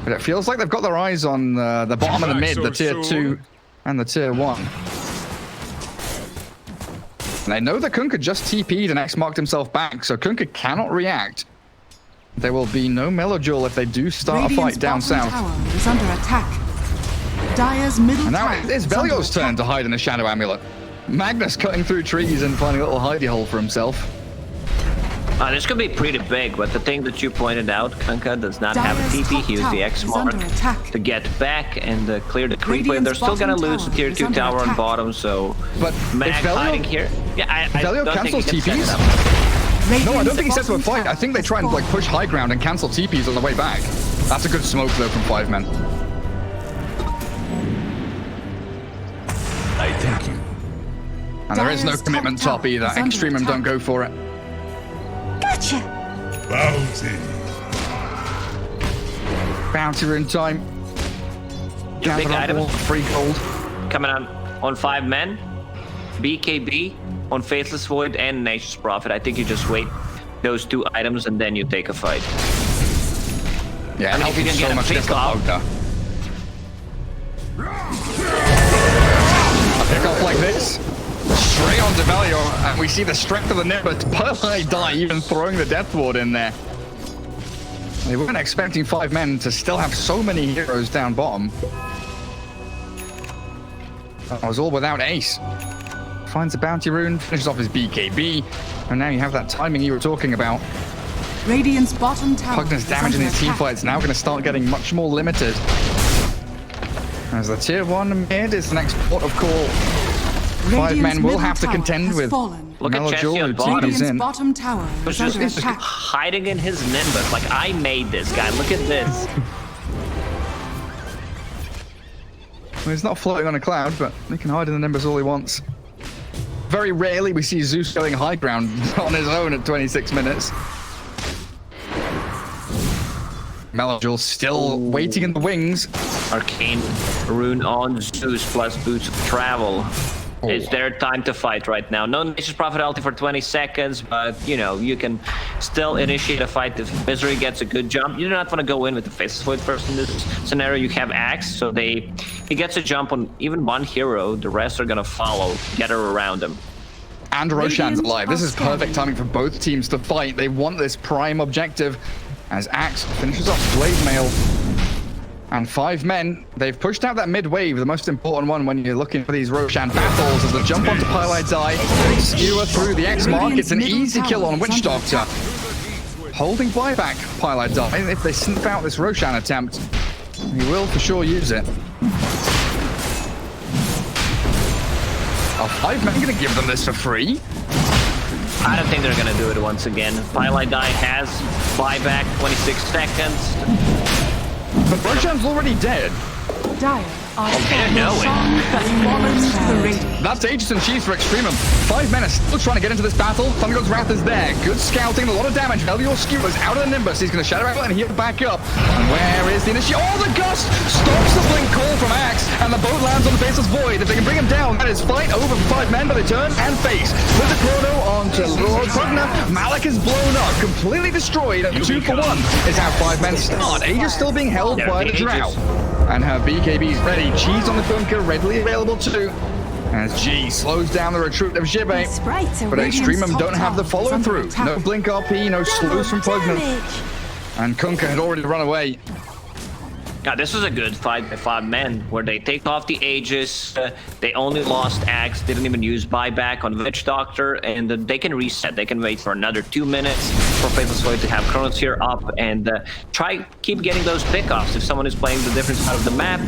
But it feels like they've got their eyes on the bottom of the mid, the tier 2 and the tier 1. And they know that Kunka just TP'd and X-marked himself back, so Kunka cannot react. There will be no Meloduel if they do start a fight down south. Tower is under attack. Dire's middle And now tower it's is under Velior's turn attack. to hide in the Shadow Amulet. Magnus cutting through trees and finding a little hidey hole for himself. This could be pretty big, but the thing that you pointed out, Kunkka does not have a Dire's TP. top He used the tower X is mark under attack. to get back and clear the creep wave. Radiant's They're still gonna bottom lose the tower tier is 2 under tower on attack. bottom, so But Mag if Velio, hiding here. Yeah, I Velio don't think cancels he can TPs? set it up. No, I don't think he sets up a bottom fight. I tower think they has try and like fallen. push high ground and cancel TPs on the way back. That's a good smoke though from 5 men. I thank you. And there is no Dire's commitment top top either. tower is under Extremum attack. don't go for it. Gotcha. Bounty. Bounty rune time. Big Gather up items. all the free gold. Coming on 5 men. BKB on Faithless Void and Nature's Prophet. I think you just wait those 2 items and then you take a fight. Yeah, I mean, help if you you can so get a much against the pick off. Ogre. A pick off like this. Straight on Devalio, and we see the strength of the Nimbus. Pearl die, even throwing the Death Ward in there. They weren't expecting 5 men to still have so many heroes down bottom. That was all without Ace. Finds a bounty rune, finishes off his BKB, and now you have that timing you were talking about. Radiant's bottom tower Pugnus is damage in under his team attack. fights now going to start getting much more limited. As the tier 1 mid is the next port of call. 5 Radiant's men will middle have to tower contend has with fallen. Look at Chessie Melojul, on who bottom. TP's Radiant's in. bottom tower It's is just under attack. hiding in his Nimbus. Like, I made this guy. Look at this. Well, he's not floating on a cloud, but he can hide in the Nimbus all he wants. Very rarely we see Zeus going high ground on his own at 26 minutes. Melojul still waiting in the wings. Arcane rune on Zeus plus boots of travel. It's their time to fight right now. No Nature's Prophet ulti for 20 seconds, but you know, you can still initiate a fight if Misery gets a good jump. You do not want to go in with the Faceless Void first in this scenario. You have Axe, so he gets a jump on even one hero. The rest are gonna follow, gather around him. And Roshan's Radiant alive. This is are perfect timing for both teams to fight. They want this prime objective as Axe finishes off Blade Mail. And 5 men, they've pushed out that mid wave, the most important one when you're looking for these Roshan battles, as the jump onto Pylite Die, skewer through the X mark. It's an easy kill on Witch Doctor. Holding buyback Pylite Die. If they sniff out this Roshan attempt, he will for sure use it. Are 5 men going to give them this for free? I don't think they're gonna do it once again. Pylite Die has buyback, 26 seconds. But Roshan's already dead. Dire are didn't know it. Song has fallen to the Radiant. That's Aegis and Chiefs for Extremum. 5 men are still trying to get into this battle. Thundergod's Wrath is there. Good scouting, a lot of damage. Velio skewers out of the Nimbus. He's going to shadow out and he'll back up. And where is the initiate? Oh, the Gust stops the blink call from Axe, and the boat lands on the Faceless Void. If they can bring him down, that is fight over for 5 men, but they turn and face. With the chrono onto Lord Pugna. Malik is blown up, completely destroyed. 2 for 1 is how 5 men start. Aegis still being held by the Drought. And her BKB's ready. Cheese on the bunker, readily available too. As G slows down the retreat of Jibe. Sprites are But radiant. Extremum don't have the follow through. No blink RP, no slows from Pugna. Damage. And Kunkka had already run away. Now, this was a good fight by 5 men, where they take off the Aegis, they only lost Axe, didn't even use buyback on Witch Doctor, and they can reset. They can wait for another 2 minutes for Faceless Void to have Chronos here up, and keep getting those pickoffs. If someone is playing the different side of the map,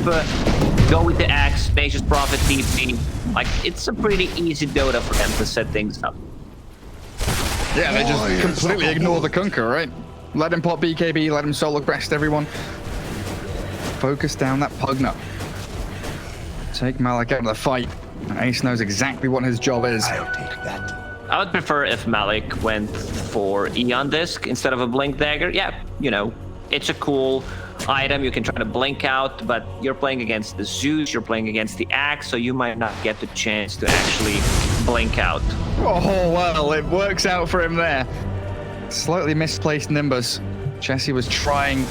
go with the Axe, Nature's Prophet, TP. Like, it's a pretty easy Dota for them to set things up. Yeah, they just completely ignore the Kunkka, right? Let him pop BKB, let him solo crest everyone. Focus down that Pugna. Take Malik out of the fight. And Ace knows exactly what his job is. I'll take that. I would prefer if Malik went for Eon Disc instead of a Blink Dagger. Yeah, you know, it's a cool item. You can try to blink out, but you're playing against the Zeus, you're playing against the Axe, so you might not get the chance to actually blink out. Oh, well, it works out for him there. Slightly misplaced Nimbus. Chessie was trying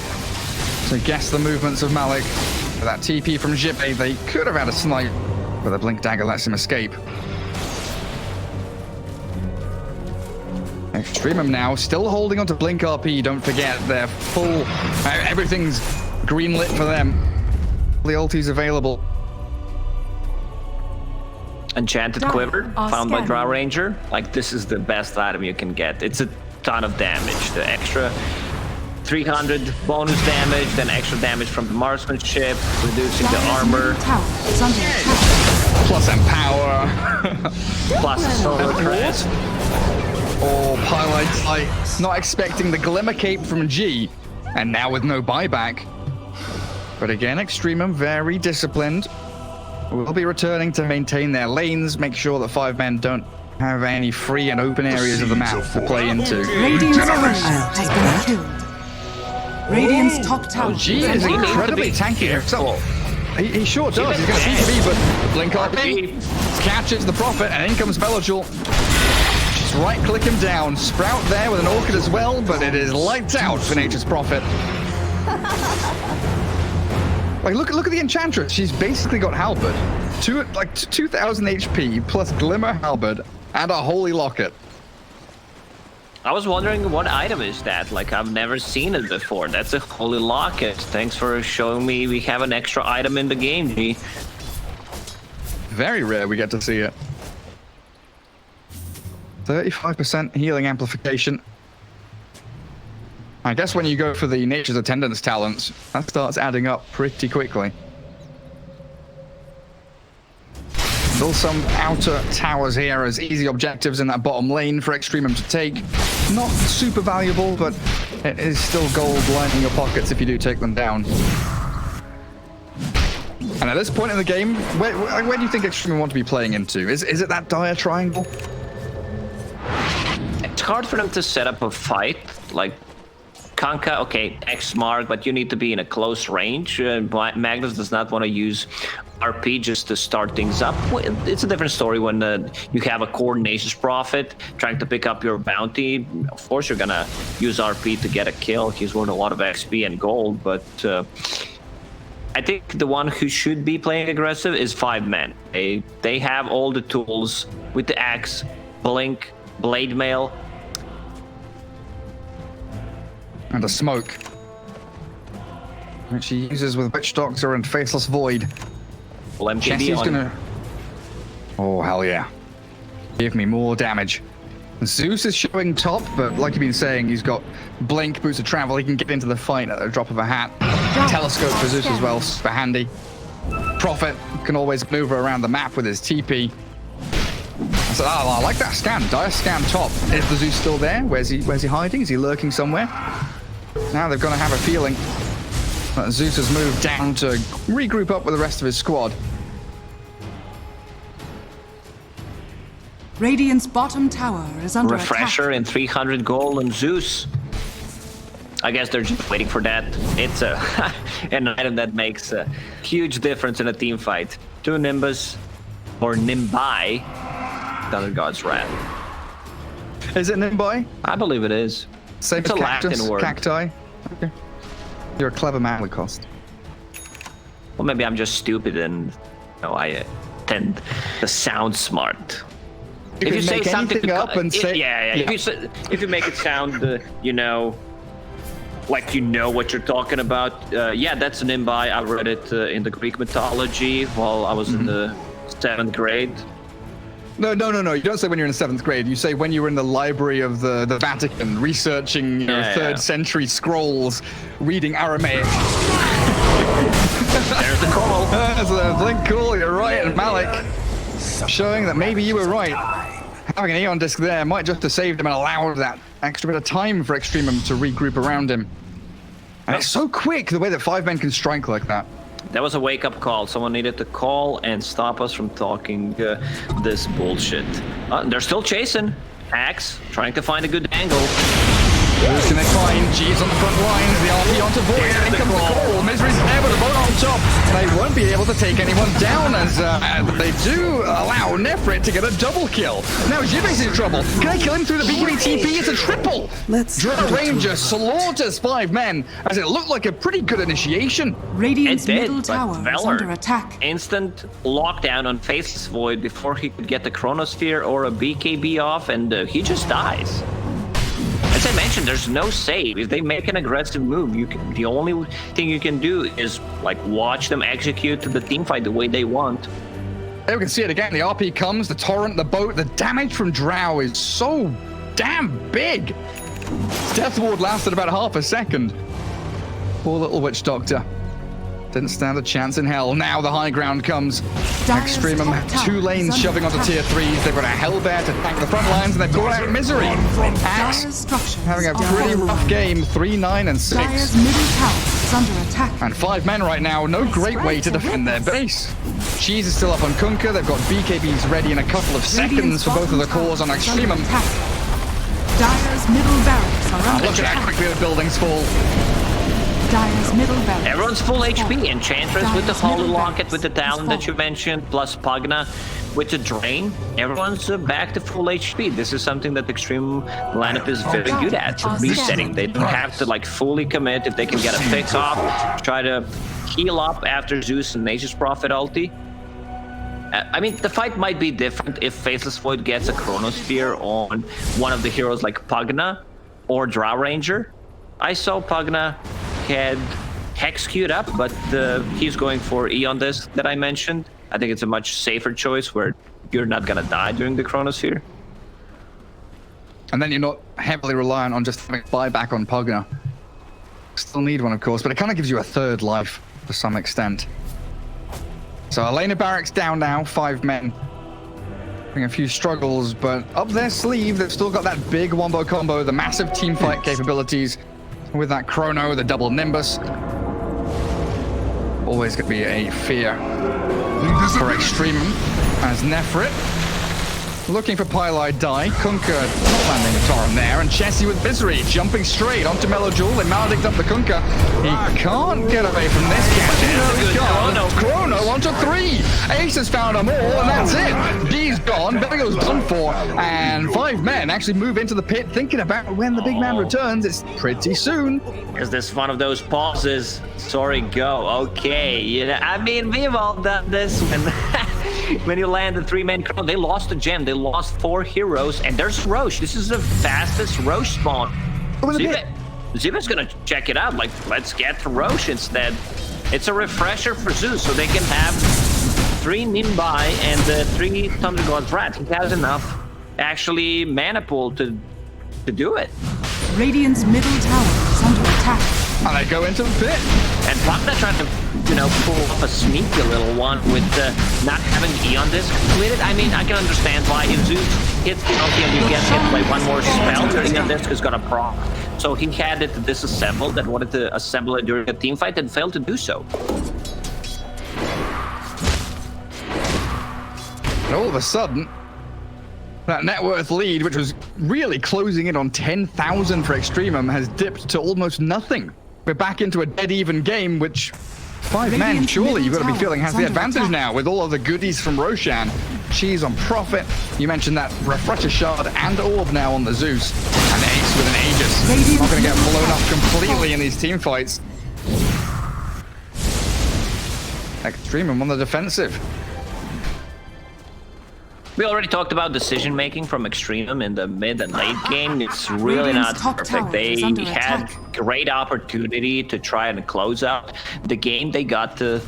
to guess the movements of Malik. With that TP from Jibe, they could have had a snipe, but the Blink Dagger lets him escape. Extremum now, still holding onto Blink RP, don't forget, they're full, everything's green lit for them. The ulti's available. Enchanted Dire Quiver are found by scanning. Drow Ranger. Like, this is the best item you can get. It's a ton of damage. The extra 300 bonus damage, then extra damage from the marksmanship, reducing the Dire's armor, middle tower is under attack. Plus empower. plus the solar crest. Or highlights like not expecting the Glimmer Cape from G, and now with no buyback. But again, Extremum very disciplined. Will be returning to maintain their lanes, make sure that 5 men don't have any free and open areas of the map to play into. Radiant's turret I'll has take been that. killed. Radiant's top tower G is is under attack. incredibly tanky himself. He sure does. He's going to BKB, but Blink RP catches the Prophet, and in comes Belajul. Just right-click him down. Sprout there with an Orchid as well, but it is lights out for Nature's Prophet. Like, look at the Enchantress. She's basically got Halberd. 2,000 HP plus Glimmer Halberd and a Holy Locket. I was wondering what item is that? Like, I've never seen it before. That's a Holy Locket. Thanks for showing me we have an extra item in the game, G. Very rare we get to see it. 35% healing amplification. I guess when you go for the Nature's Attendance talents, that starts adding up pretty quickly. Still some outer towers here as easy objectives in that bottom lane for Extremum to take. Not super valuable, but it is still gold lining your pockets if you do take them down. And at this point in the game, where do you think Extremum want to be playing into? Is it that dire triangle? It's hard for them to set up a fight. Like, Kanka, okay, X mark, but you need to be in a close range. Magnus does not want to use RP just to start things up. It's a different story when you have a Coordinations Prophet trying to pick up your bounty. Of course, you're gonna use RP to get a kill. He's worth a lot of XP and gold, but I think the one who should be playing aggressive is 5 men. They have all the tools with the axe, blink, blade mail. And a smoke, which he uses with Witch Doctor and Faceless Void. Well, MKB Jesse's on gonna... Oh, hell yeah. Give me more damage. Zeus is showing top, but like you've been saying, he's got Blink, Boots of Travel. He can get into the fight at the drop of a hat. Telescope for Zeus as well, super handy. Prophet can always maneuver around the map with his TP. I said, oh, I like that scan. Dire scan top. Is the Zeus still there? Where's he hiding? Is he lurking somewhere? Now they're going to have a feeling that Zeus has moved down to regroup up with the rest of his squad. Radiant's bottom tower is under Refresher attack. and 300 gold on Zeus. I guess they're just waiting for that. It's an item that makes a huge difference in a team fight. 2 Nimbus or Nimbai. Thunder God's Wrath. Is it Nimbai? I believe it is. Same It's as a Latin cactus, word. cacti? Okay. You're a clever man, Lacoste. Well, maybe I'm just stupid and I tend to sound smart. You can make anything up and say... yeah. If you make it sound, like you know what you're talking about. Yeah, that's an Nimbai. I read it in the Greek mythology while I was in the 7th grade. No. You don't say when you're in the 7th grade. You say when you were in the library of the Vatican, researching 3rd century scrolls, reading Aramaic. There's the call. That's a blink cool, you're right, and Malik. Showing that maybe you were right. Having an Aeon disc there might just have saved him and allowed that extra bit of time for Extremum to regroup around him. And it's so quick, the way that 5 men can strike like that. That was a wake-up call. Someone needed to call and stop us from talking this bullshit. They're still chasing. Axe, trying to find a good angle. Who's can they find? G's on the front lines, the RP onto Void, and in comes the call. Misery's there with the boat on top. They won't be able to take anyone down as they do allow Nefrit to get a double kill. Now Jimmy's in trouble. Can they kill him through the BKB TP? It's a triple. Drow Ranger slaughters 5 men as it looked like a pretty good initiation. Radiant's It did, middle but tower is Valor, under attack. instant lockdown on Faceless Void before he could get the Chronosphere or a BKB off, and he just dies. As I mentioned, there's no save. If they make an aggressive move, the only thing you can do is like watch them execute the team fight the way they want. There we can see it again. The RP comes, the torrent, the boat, the damage from Drow is so damn big. Death Ward lasted about half a second. Poor little witch doctor. Didn't stand a chance in hell. Now the high ground comes. Extremum have 2 lanes shoving onto tier 3s. They've got a Hellbear to tank the front lines, and they've got out Misery. Axe having a pretty rough game, 3, 9, and 6. Dire's middle tower is under attack. And 5 men right now, no great way to defend their base. Cheese is still up on Kunkka. They've got BKBs ready in a couple of seconds for both of the cores on Extremum. Dire's middle barracks are under Look at how quickly the buildings fall. Dire's middle barracks. Everyone's full HP. Enchantress with the Dire's Holy middle Locket barracks with the talent that you mentioned, plus Pugna with the Drain. Everyone's back to full HP. This is something that Extreme lineup is very good at, resetting. They don't have to like fully commit. If they can get a pick off, try to heal up after Zeus and Nature's Prophet ulti. I mean, the fight might be different if Faceless Void gets a Chronosphere on one of the heroes like Pugna or Drow Ranger. I saw Pugna had Hex queued up, but he's going for Eon Disc that I mentioned. I think it's a much safer choice where you're not gonna die during the Chronosphere. And then you're not heavily reliant on just having buyback on Pugna. Still need one, of course, but it kind of gives you a 3rd life to some extent. So Elena Barracks down now, 5 men. Having a few struggles, but up their sleeve, they've still got that big wombo combo, the massive team fight capabilities. With that Chrono, the double Nimbus. Always going to be a fear for Extremum as Nephrit. Looking for Pylai Die. Kunkka not landing the Torrent there. And Chessie with Misery jumping straight onto Mellow Jewel. They maledict up the Kunkka. He can't get away from this catch. He's gone. Chrono onto 3. Ace has found them all, and that's it. D's gone. Bevigo's done for. And 5 men actually move into the pit, thinking about when the big man returns. It's pretty soon. Is this one of those pauses? Sorry, go. Okay. You know, I mean, we've all done this when you land the 3-man Chrono. They lost a gem. They lost 4 heroes, and there's Roche. This is the fastest Roche spawn. Ziva's gonna check it out. Like, let's get to Roche instead. It's a refresher for Zeus, so they can have 3 Nimbai and 3 Thunder God's Wrath. He has enough, actually, mana pool to do it. Radiant's middle tower is under attack. And they go into the pit. And Pugna tried to, pull off a sneaky little one with not having Eon Disc completed. I mean, I can understand why. If Zeus hits the ulti and you get hit by one more spell, the Eon Disc is gonna proc. So he had it disassembled and wanted to assemble it during a team fight and failed to do so. And all of a sudden, that net worth lead, which was really closing in on 10,000 for Extremum, has dipped to almost nothing. We're back into a dead even game, which 5 men, surely you've got to be feeling has the advantage now with all of the goodies from Roshan. Cheese on Prophet. You mentioned that Refresher Shard and Orb now on the Zeus. And Ace with an Aegis. Not going to get blown up completely in these team fights. Extremum on the defensive. We already talked about decision making from Extremum in the mid and late game. It's really not perfect. They had great opportunity to try and close out the game. They got the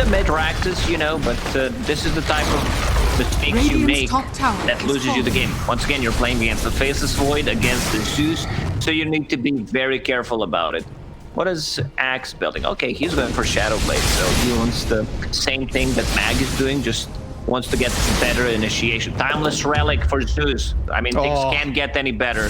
mid-raxes, but this is the type of mistakes you make that loses you the game. Once again, you're playing against the Faceless Void, against the Zeus, so you need to be very careful about it. What is Axe building? Okay, he's going for Shadow Blade, so he wants the same thing that Mag is doing, just wants to get better initiation. Timeless Relic for Zeus. I mean, things can't get any better.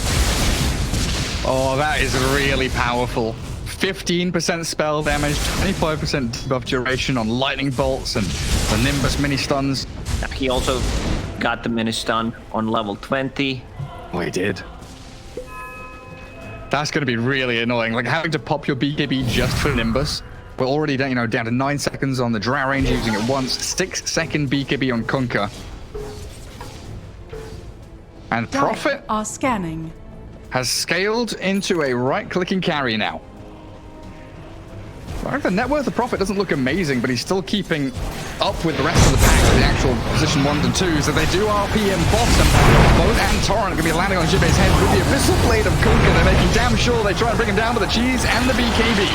Oh, that is really powerful. 15% spell damage, 25% debuff duration on lightning bolts and the Nimbus mini stuns. He also got the mini stun on level 20. Oh, he did. That's going to be really annoying. Like having to pop your BKB just for Nimbus. We're already down, down to 9 seconds on the Drow Ranger using it once. 6-second BKB on Kunkka. And Prophet are scanning. Has scaled into a right-clicking carry now. The net worth of Prophet doesn't look amazing, but he's still keeping up with the rest of the pack, the actual position 1s and 2s. So they do RP and bottom. Both and Torrent are going to be landing on Jibbe's head with the Abyssal Blade of Kunkka. They're making damn sure they try and bring him down with the cheese and the BKB.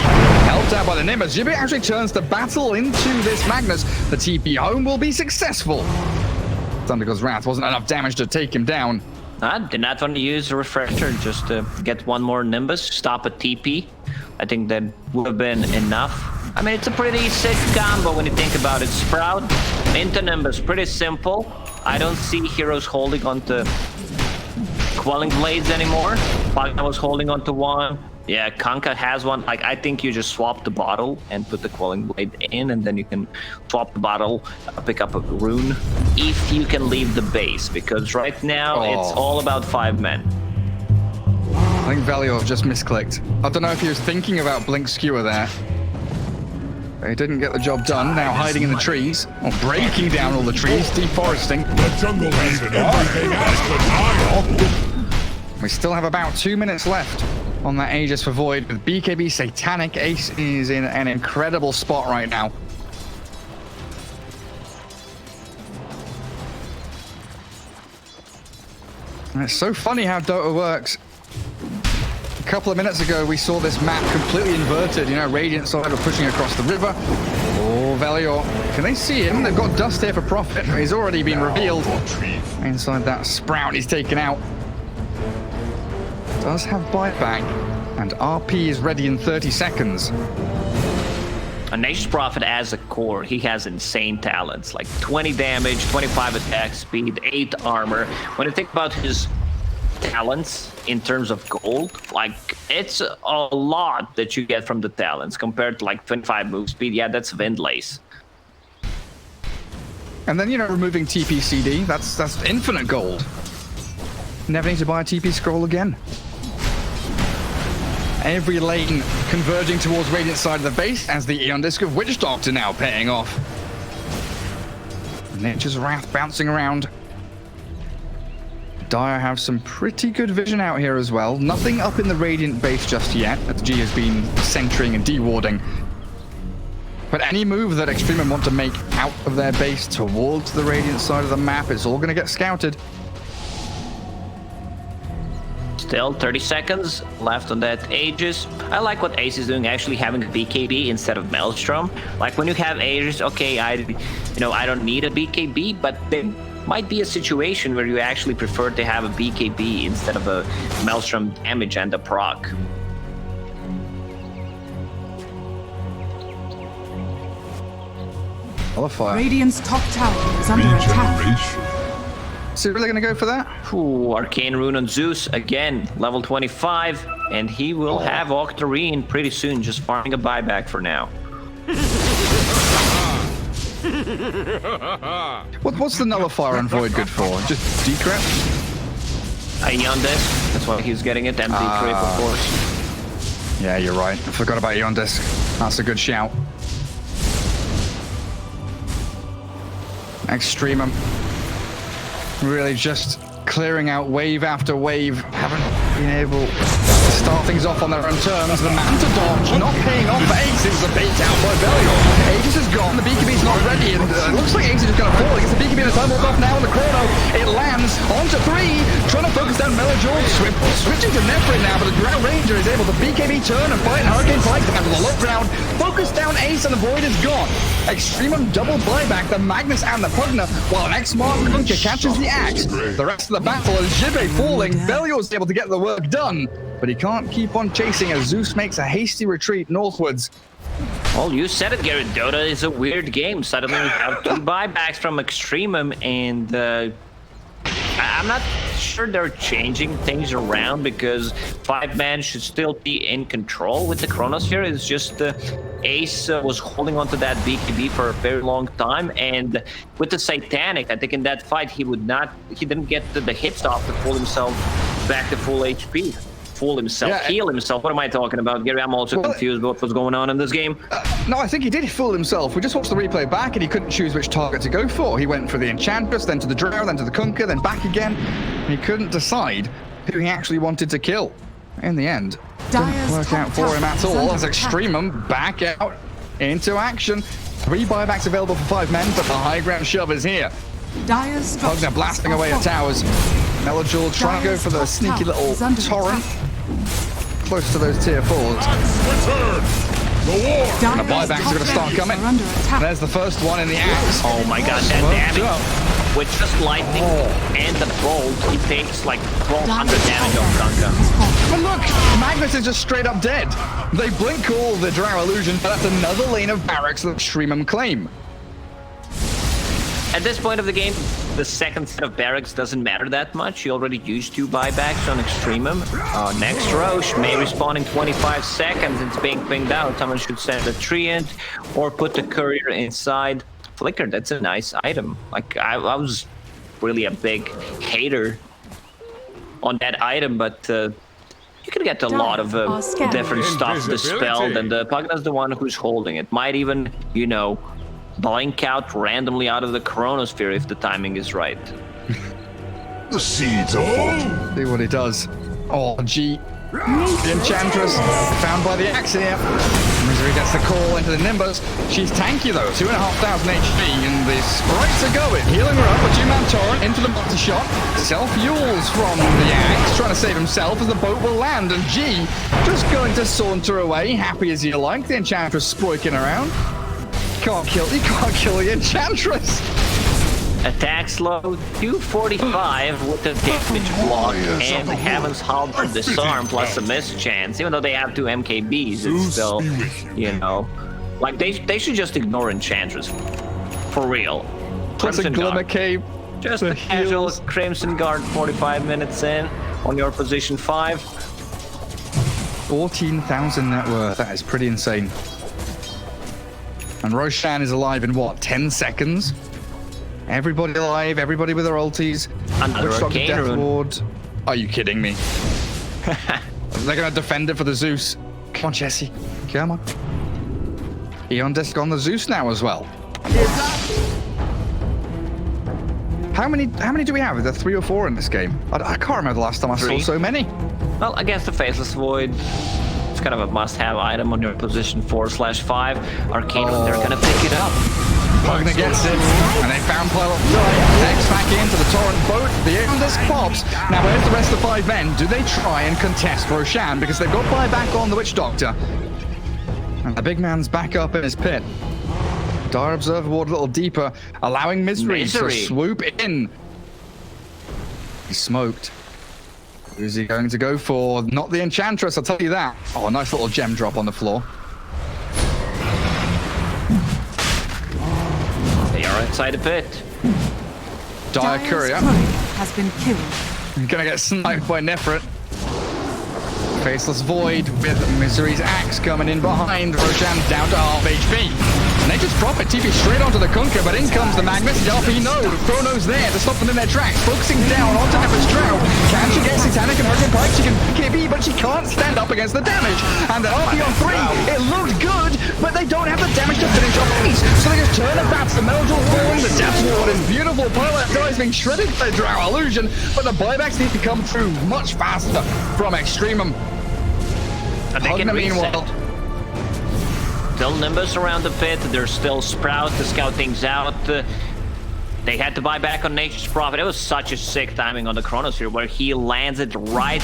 Helped out by the Nimbus, Jibbe actually turns the battle into this Magnus. The TP home will be successful. Thundergod's Wrath wasn't enough damage to take him down. I did not want to use a refresher, just to get one more Nimbus, stop a TP. I think that would have been enough. I mean, it's a pretty sick combo when you think about it. Sprout into Nimbus, pretty simple. I don't see heroes holding onto Quelling Blades anymore. Pagna was holding onto one. Yeah, Kunkka has one. Like, I think you just swap the bottle and put the Quelling Blade in, and then you can swap the bottle, pick up a rune, if you can leave the base, because right now it's all about 5 men. I think Valior just misclicked. I don't know if he was thinking about Blink Skewer there. He didn't get the job done. Now hiding in the trees, or breaking down all the trees, deforesting. The jungle has everything else. We still have about 2 minutes left on that Aegis for Void with BKB Satanic. Ace is in an incredible spot right now. And it's so funny how Dota works. A couple of minutes ago, we saw this map completely inverted. You know, Radiant side are pushing across the river. Oh, Valior. Can they see him? They've got Dust here for Prophet. He's already been revealed. Inside that Sprout, he's taken out. Does have buyback, and RP is ready in 30 seconds. A Nature's Prophet as a core, he has insane talents, like 20 damage, 25 attack speed, 8 armor. When you think about his talents in terms of gold, like, it's a lot that you get from the talents compared to like 25 move speed. Yeah, that's Windlace. And then, you know, removing TP CD, that's infinite gold. Never need to buy a TP scroll again. Every lane converging towards Radiant side of the base as the Eon Disc of Witch Doctor now paying off. Nature's Wrath bouncing around. Dire have some pretty good vision out here as well. Nothing up in the Radiant base just yet, as G has been centering and dewarding. But any move that Extremum want to make out of their base towards the Radiant side of the map, it's all going to get scouted. Still 30 seconds left on that Aegis. I like what Ace is doing, actually having a BKB instead of Maelstrom. Like, when you have Aegis, okay, I don't need a BKB, but there might be a situation where you actually prefer to have a BKB instead of a Maelstrom damage and a proc. Radiant's top tower is under attack. Regeneration. Is he really going to go for that? Ooh, Arcane Rune on Zeus again, level 25, and he will have Octarine pretty soon, just farming a buyback for now. What's the Nullifier on Void good for? Just decrypt? Eon Disc, that's why he's getting it, and decrypt, of course. Yeah, you're right. I forgot about Eon Disc. That's a good shout. Extremum. Really just clearing out wave after wave. Haven't been able to start things off on their own terms. The Manta dodge not paying off for Ace. It's a bait out by Valior. Aegis is gone. The BKB's not ready. And it looks like Ace is just going to fall. He gets the BKB in the time off now in the chrono. It lands onto 3. Trying to focus down Melojord. Switching to Nephrite now, but the Drow Ranger is able to BKB turn and fight Hurricane Pike down to the low ground. Focus down Ace and the Void is gone. Extremum double buyback the Magnus and the Pugna, while an X-Mark Kunkka catches the axe. The rest of the battle is Jibbe falling. Valior's able to get the work done, but he can't keep on chasing as Zeus makes a hasty retreat northwards. Well, you said it, Garrett. Dota is a weird game. Suddenly we have 2 buybacks from Extremum, and I'm not sure they're changing things around, because 5-man should still be in control with the Chronosphere. It's just Ace was holding onto that BKB for a very long time, and with the Satanic, I think in that fight he didn't get the hits off to pull himself back to full HP. Heal himself. What am I talking about, Gary? I'm also confused about what's going on in this game. No, I think he did fool himself. We just watched the replay back and he couldn't choose which target to go for. He went for the Enchantress, then to the Drow, then to the Kunkka, then back again. He couldn't decide who he actually wanted to kill. In the end, Dyer's Work top out for him tower at is all under as attack. Extremum back out into action. 3 buybacks available for 5 men, but the high ground shove is here. Dyer's Pugner structures blasting are away at falling. towers. Melojul trying to go for the Dyer's sneaky top tower little is under torrent. attack. Close to those tier 4s. Return! The war! And the Dyer's buybacks are going to top start towers coming. are under attack. There's the first one in the axe. Oh my god, that Smoked damage. up. With just lightning and the bolt, he takes like 1200 damage off Duncan. But look, Magnus is just straight up dead. They blink cool the Drow illusion, but that's another lane of barracks that Extremum claim. At this point of the game, the second set of barracks doesn't matter that much. You already used 2 buybacks on Extremum. Next Roche may respawn in 25 seconds. It's being pinged out. Someone should send a treant or put the courier inside. Flicker, that's a nice item. Like, I was really a big hater on that item, but you can get a lot of different stuff dispelled, and Pugna's the one who's holding it. Might even, you know, blink out randomly out of the chronosphere if the timing is right. The seeds of fortune. See what he does. Oh, G. The Enchantress found by the axe here. Misery gets the call into the Nimbus. She's tanky though, 2,500 HP, and the sprites are going. Healing her up, a 2-man torrent into the multi-shot. Self-fuels from the axe, trying to save himself as the boat will land, and G just going to saunter away, happy as you like. The Enchantress sproiking around. You can't kill the Enchantress. Attack slow, 245 with the damage block, and Heaven's Halberd disarm plus a miss chance. Even though they have 2 MKBs, it's still, you know, like they should just ignore Enchantress for real. Plus a Crimson Glimmer Guard. Cape. Just the a casual heals. Crimson Guard 45 minutes in on your position 5. 14,000 net worth. That is pretty insane. And Roshan is alive in what, 10 seconds? Everybody alive, everybody with their ultis. Another Witch Doctor, Arcane Death Rune. Ward. Are you kidding me? They're gonna defend it for the Zeus. Come on, Jesse. Come on. Eon Disc on the Zeus now as well. How many do we have? Is there 3 or 4 in this game? I can't remember the last time I saw 3. so many. Well, against the Faceless Void, it's kind of a must-have item on your position 4/5. Arcane, they're gonna pick it up. Pugner gets it, and they found Pilot X back into the Torrent boat. The Aeon Disc pops. Now, where's the rest of the 5 men? Do they try and contest Roshan? Because they've got buyback on the Witch Doctor. And the big man's back up in his pit. Dire Observer Ward a little deeper, allowing Misery to swoop in. He's smoked. Who's he going to go for? Not the Enchantress, I'll tell you that. Oh, a nice little gem drop on the floor. They are inside the pit. Dire Dyer's Courier. has been killed. Gonna get sniped by Nefrit. Faceless Void with Misery's axe coming in behind. Roshan down to half HP. And they just drop it, TP straight onto the Kunker, but in comes the Magnus. Delphi node. Chrono's there to stop them in their tracks. Focusing down onto Nefrit's Drow. Can she get Satanic and Hurricane Pike? She can KB, but she can't stand up against the damage. And the RP on 3, it looked good, but they don't have the damage to finish off Ace. So they just turn it back. The Melodul falling, the Death Ward is beautiful. Pilot dies being shredded by Drow Illusion, but the buybacks need to come through much faster from Extremum. And they can Pugner, reset. meanwhile, Still Nimbus around the pit. There's still Sprout to scout things out. They had to buy back on Nature's Prophet. It was such a sick timing on the Chronosphere where he lands it right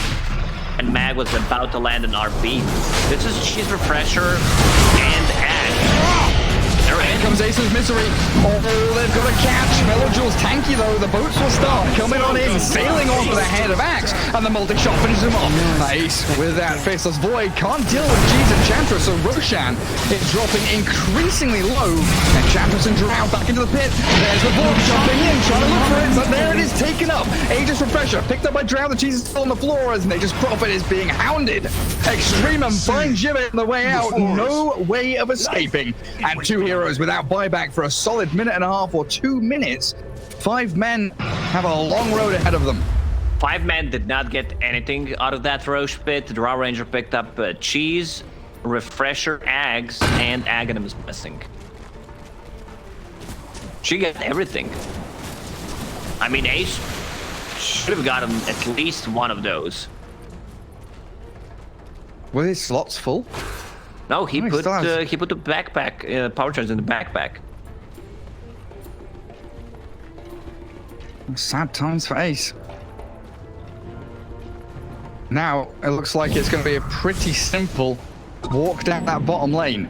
and Mag was about to land an RP. This is Cheese Refresher and Ash. They're in. comes Ace's Misery. Oh, they've got a catch. Melojul's tanky though. The boats will start coming on in, sailing on for the head of Axe, and the multi-shot finishes him off. Ace with that Faceless Void can't deal with G's Enchantress, so Roshan is dropping increasingly low. Enchantress and Drow back into the pit. There's the Void jumping in, trying to look for it, but there it is, taken up. Aegis Refresher picked up by Drow. The cheese is still on the floor as Nature's Prophet is being hounded. Extremum finds Jimmy on the way out. No way of escaping. And two heroes without buyback for a solid minute and a half or 2 minutes. 5 men have a long road ahead of them. 5 men did not get anything out of that Roche pit. The Drow Ranger picked up Cheese, Refresher, Ags, and Aghanim is missing. She got everything. I mean, Ace should have gotten at least one of those. Were his slots full? No, he Oh, he put still has- he put the backpack power charge in the backpack. Sad times for Ace. Now, it looks like it's going to be a pretty simple walk down that bottom lane.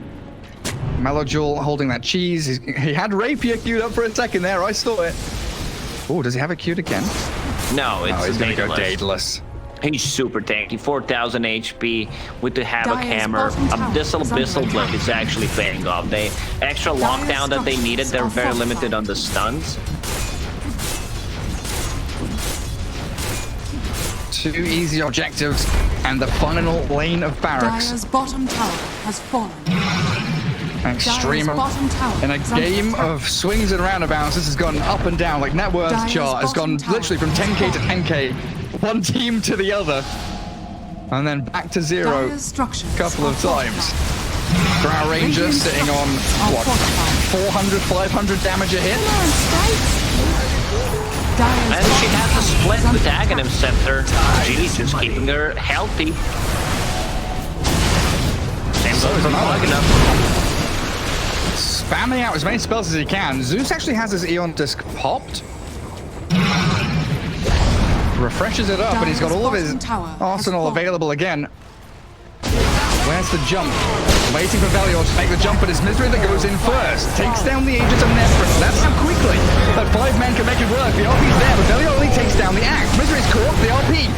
Melojul holding that cheese. He had Rapier queued up for a second there. I saw it. Oh, does he have it queued again? No, it's He's going to go Daedalus. Daedalus. He's super tanky, 4,000 HP with the Havoc Dire's Hammer. bottom tower Abyssal is under Blade attack. is actually paying off. They extra Dire's lockdown that they needed, they're structures very are limited fortified. on the stuns. Two easy objectives and the final lane of barracks. Dire's bottom tower has fallen. Extreme. Dire's bottom tower In a is under game attack. of swings and roundabouts, this has gone up and down. Like net worth Dire's chart has gone bottom tower literally from 10k to 10k, one team to the other, and then back to zero Dire's structures a couple of are times. fortified. Drow Ranger Radiant sitting on structures are what, fortified. 400, 500 damage a hit. Dire's And she bottom has a tower split is under with attack. Aghanim Scepter. She's just keeping her healthy. Same So goes is for another. Aghanim. Spamming out as many spells as he can. Zeus actually has his Eon Disc popped. Refreshes it up, and he's got all of his Dire's bottom tower has arsenal fallen. available again. Where's the jump? Waiting for Velior to make the jump, but it's Misery that goes in first. Takes down the Aegis of Nefris. That's how quickly that 5 men can make it work. The RP's there, but Velior only takes down the Axe. Misery's caught the RP.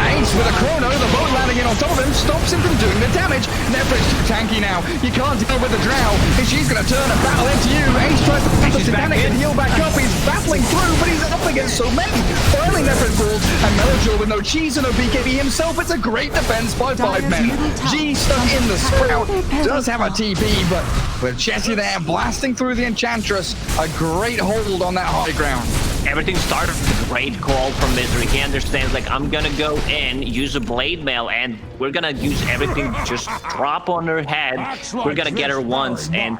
Ace with a chrono, the boat landing in on top of him, stops him from doing the damage. Nefris too tanky now. You can't deal with the Drow. If she's going to turn a battle into you, Ace tries to put the Titanic and heal back up. He's battling through, but he's up against so many. Finally, Nefris falls, and Melojul with no cheese and no BKB himself. It's a great defense by 5 men. G stuck in the Sprout. Does have a TP, but with Jessie there blasting through the Enchantress, a great hold on that high ground. Everything started with a great call from Misery. He understands, like, I'm gonna go in, use a blade mail, and we're gonna use everything, just drop on her head. We're gonna get her once, and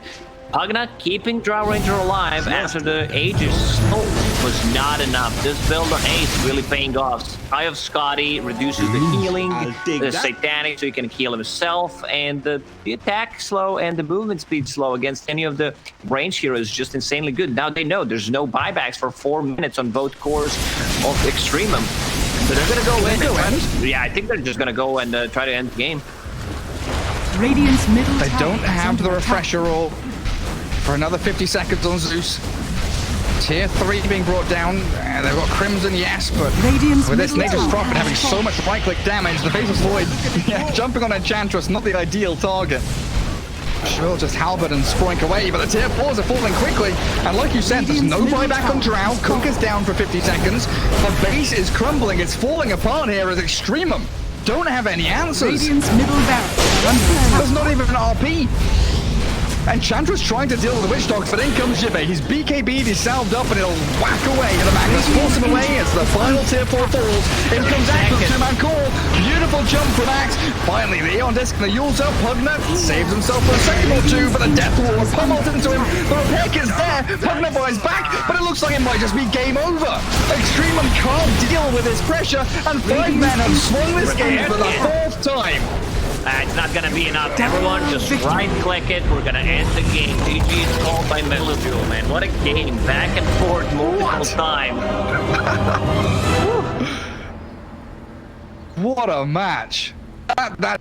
Pugna keeping Drow Ranger alive after the Aegis smoke was not enough. This build on Ace really paying off. Eye of Scotty reduces the healing, I'll take the that. Satanic so he can heal himself, and the attack slow and the movement speed slow against any of the range heroes just insanely good. Now they know there's no buybacks for 4 minutes on both cores of Extremum. So they're gonna go in. Yeah, I think they're just gonna go and try to end the game. Radiant's middle They tower don't is have under the attack. refresher roll for another 50 seconds on Zeus. Tier 3 being brought down. They've got Crimson, yes, but Radiant's with this middle Nature's tower Prophet having has so fallen. much right-click damage, the Faceless Void jumping on Enchantress, not the ideal target. Sure, just halberd and sproink away, but the tier 4s are falling quickly. And like you said, there's no Radiant's middle buyback on tower Drow. has Cook is down for 50 seconds. The base is crumbling. It's falling apart here as Extremum don't have any answers. Radiant's middle barracks are under There's attack. not even an RP. Enchantress trying to deal with the Witch Dogs, but in comes Jibbe. He's BKB'd, he's salved up, and it'll whack away. And the Magnus force him away as the final tier 4 falls. In comes Axe with 2-man call. Beautiful jump from Axe. Finally, the Eon Disc and the Yule's up. Pugna saves himself for a second or two, but the Death Ward pummeled into him. The repair kit's there. Pugna buys back, but it looks like it might just be game over. Extremum can't deal with his pressure, and 5 men have swung this game for the 4th time. It's not gonna be enough. Everyone just right-click it. We're gonna end the game. GG is called by Melojul, man. What a game. Back and forth multiple times. What a match. That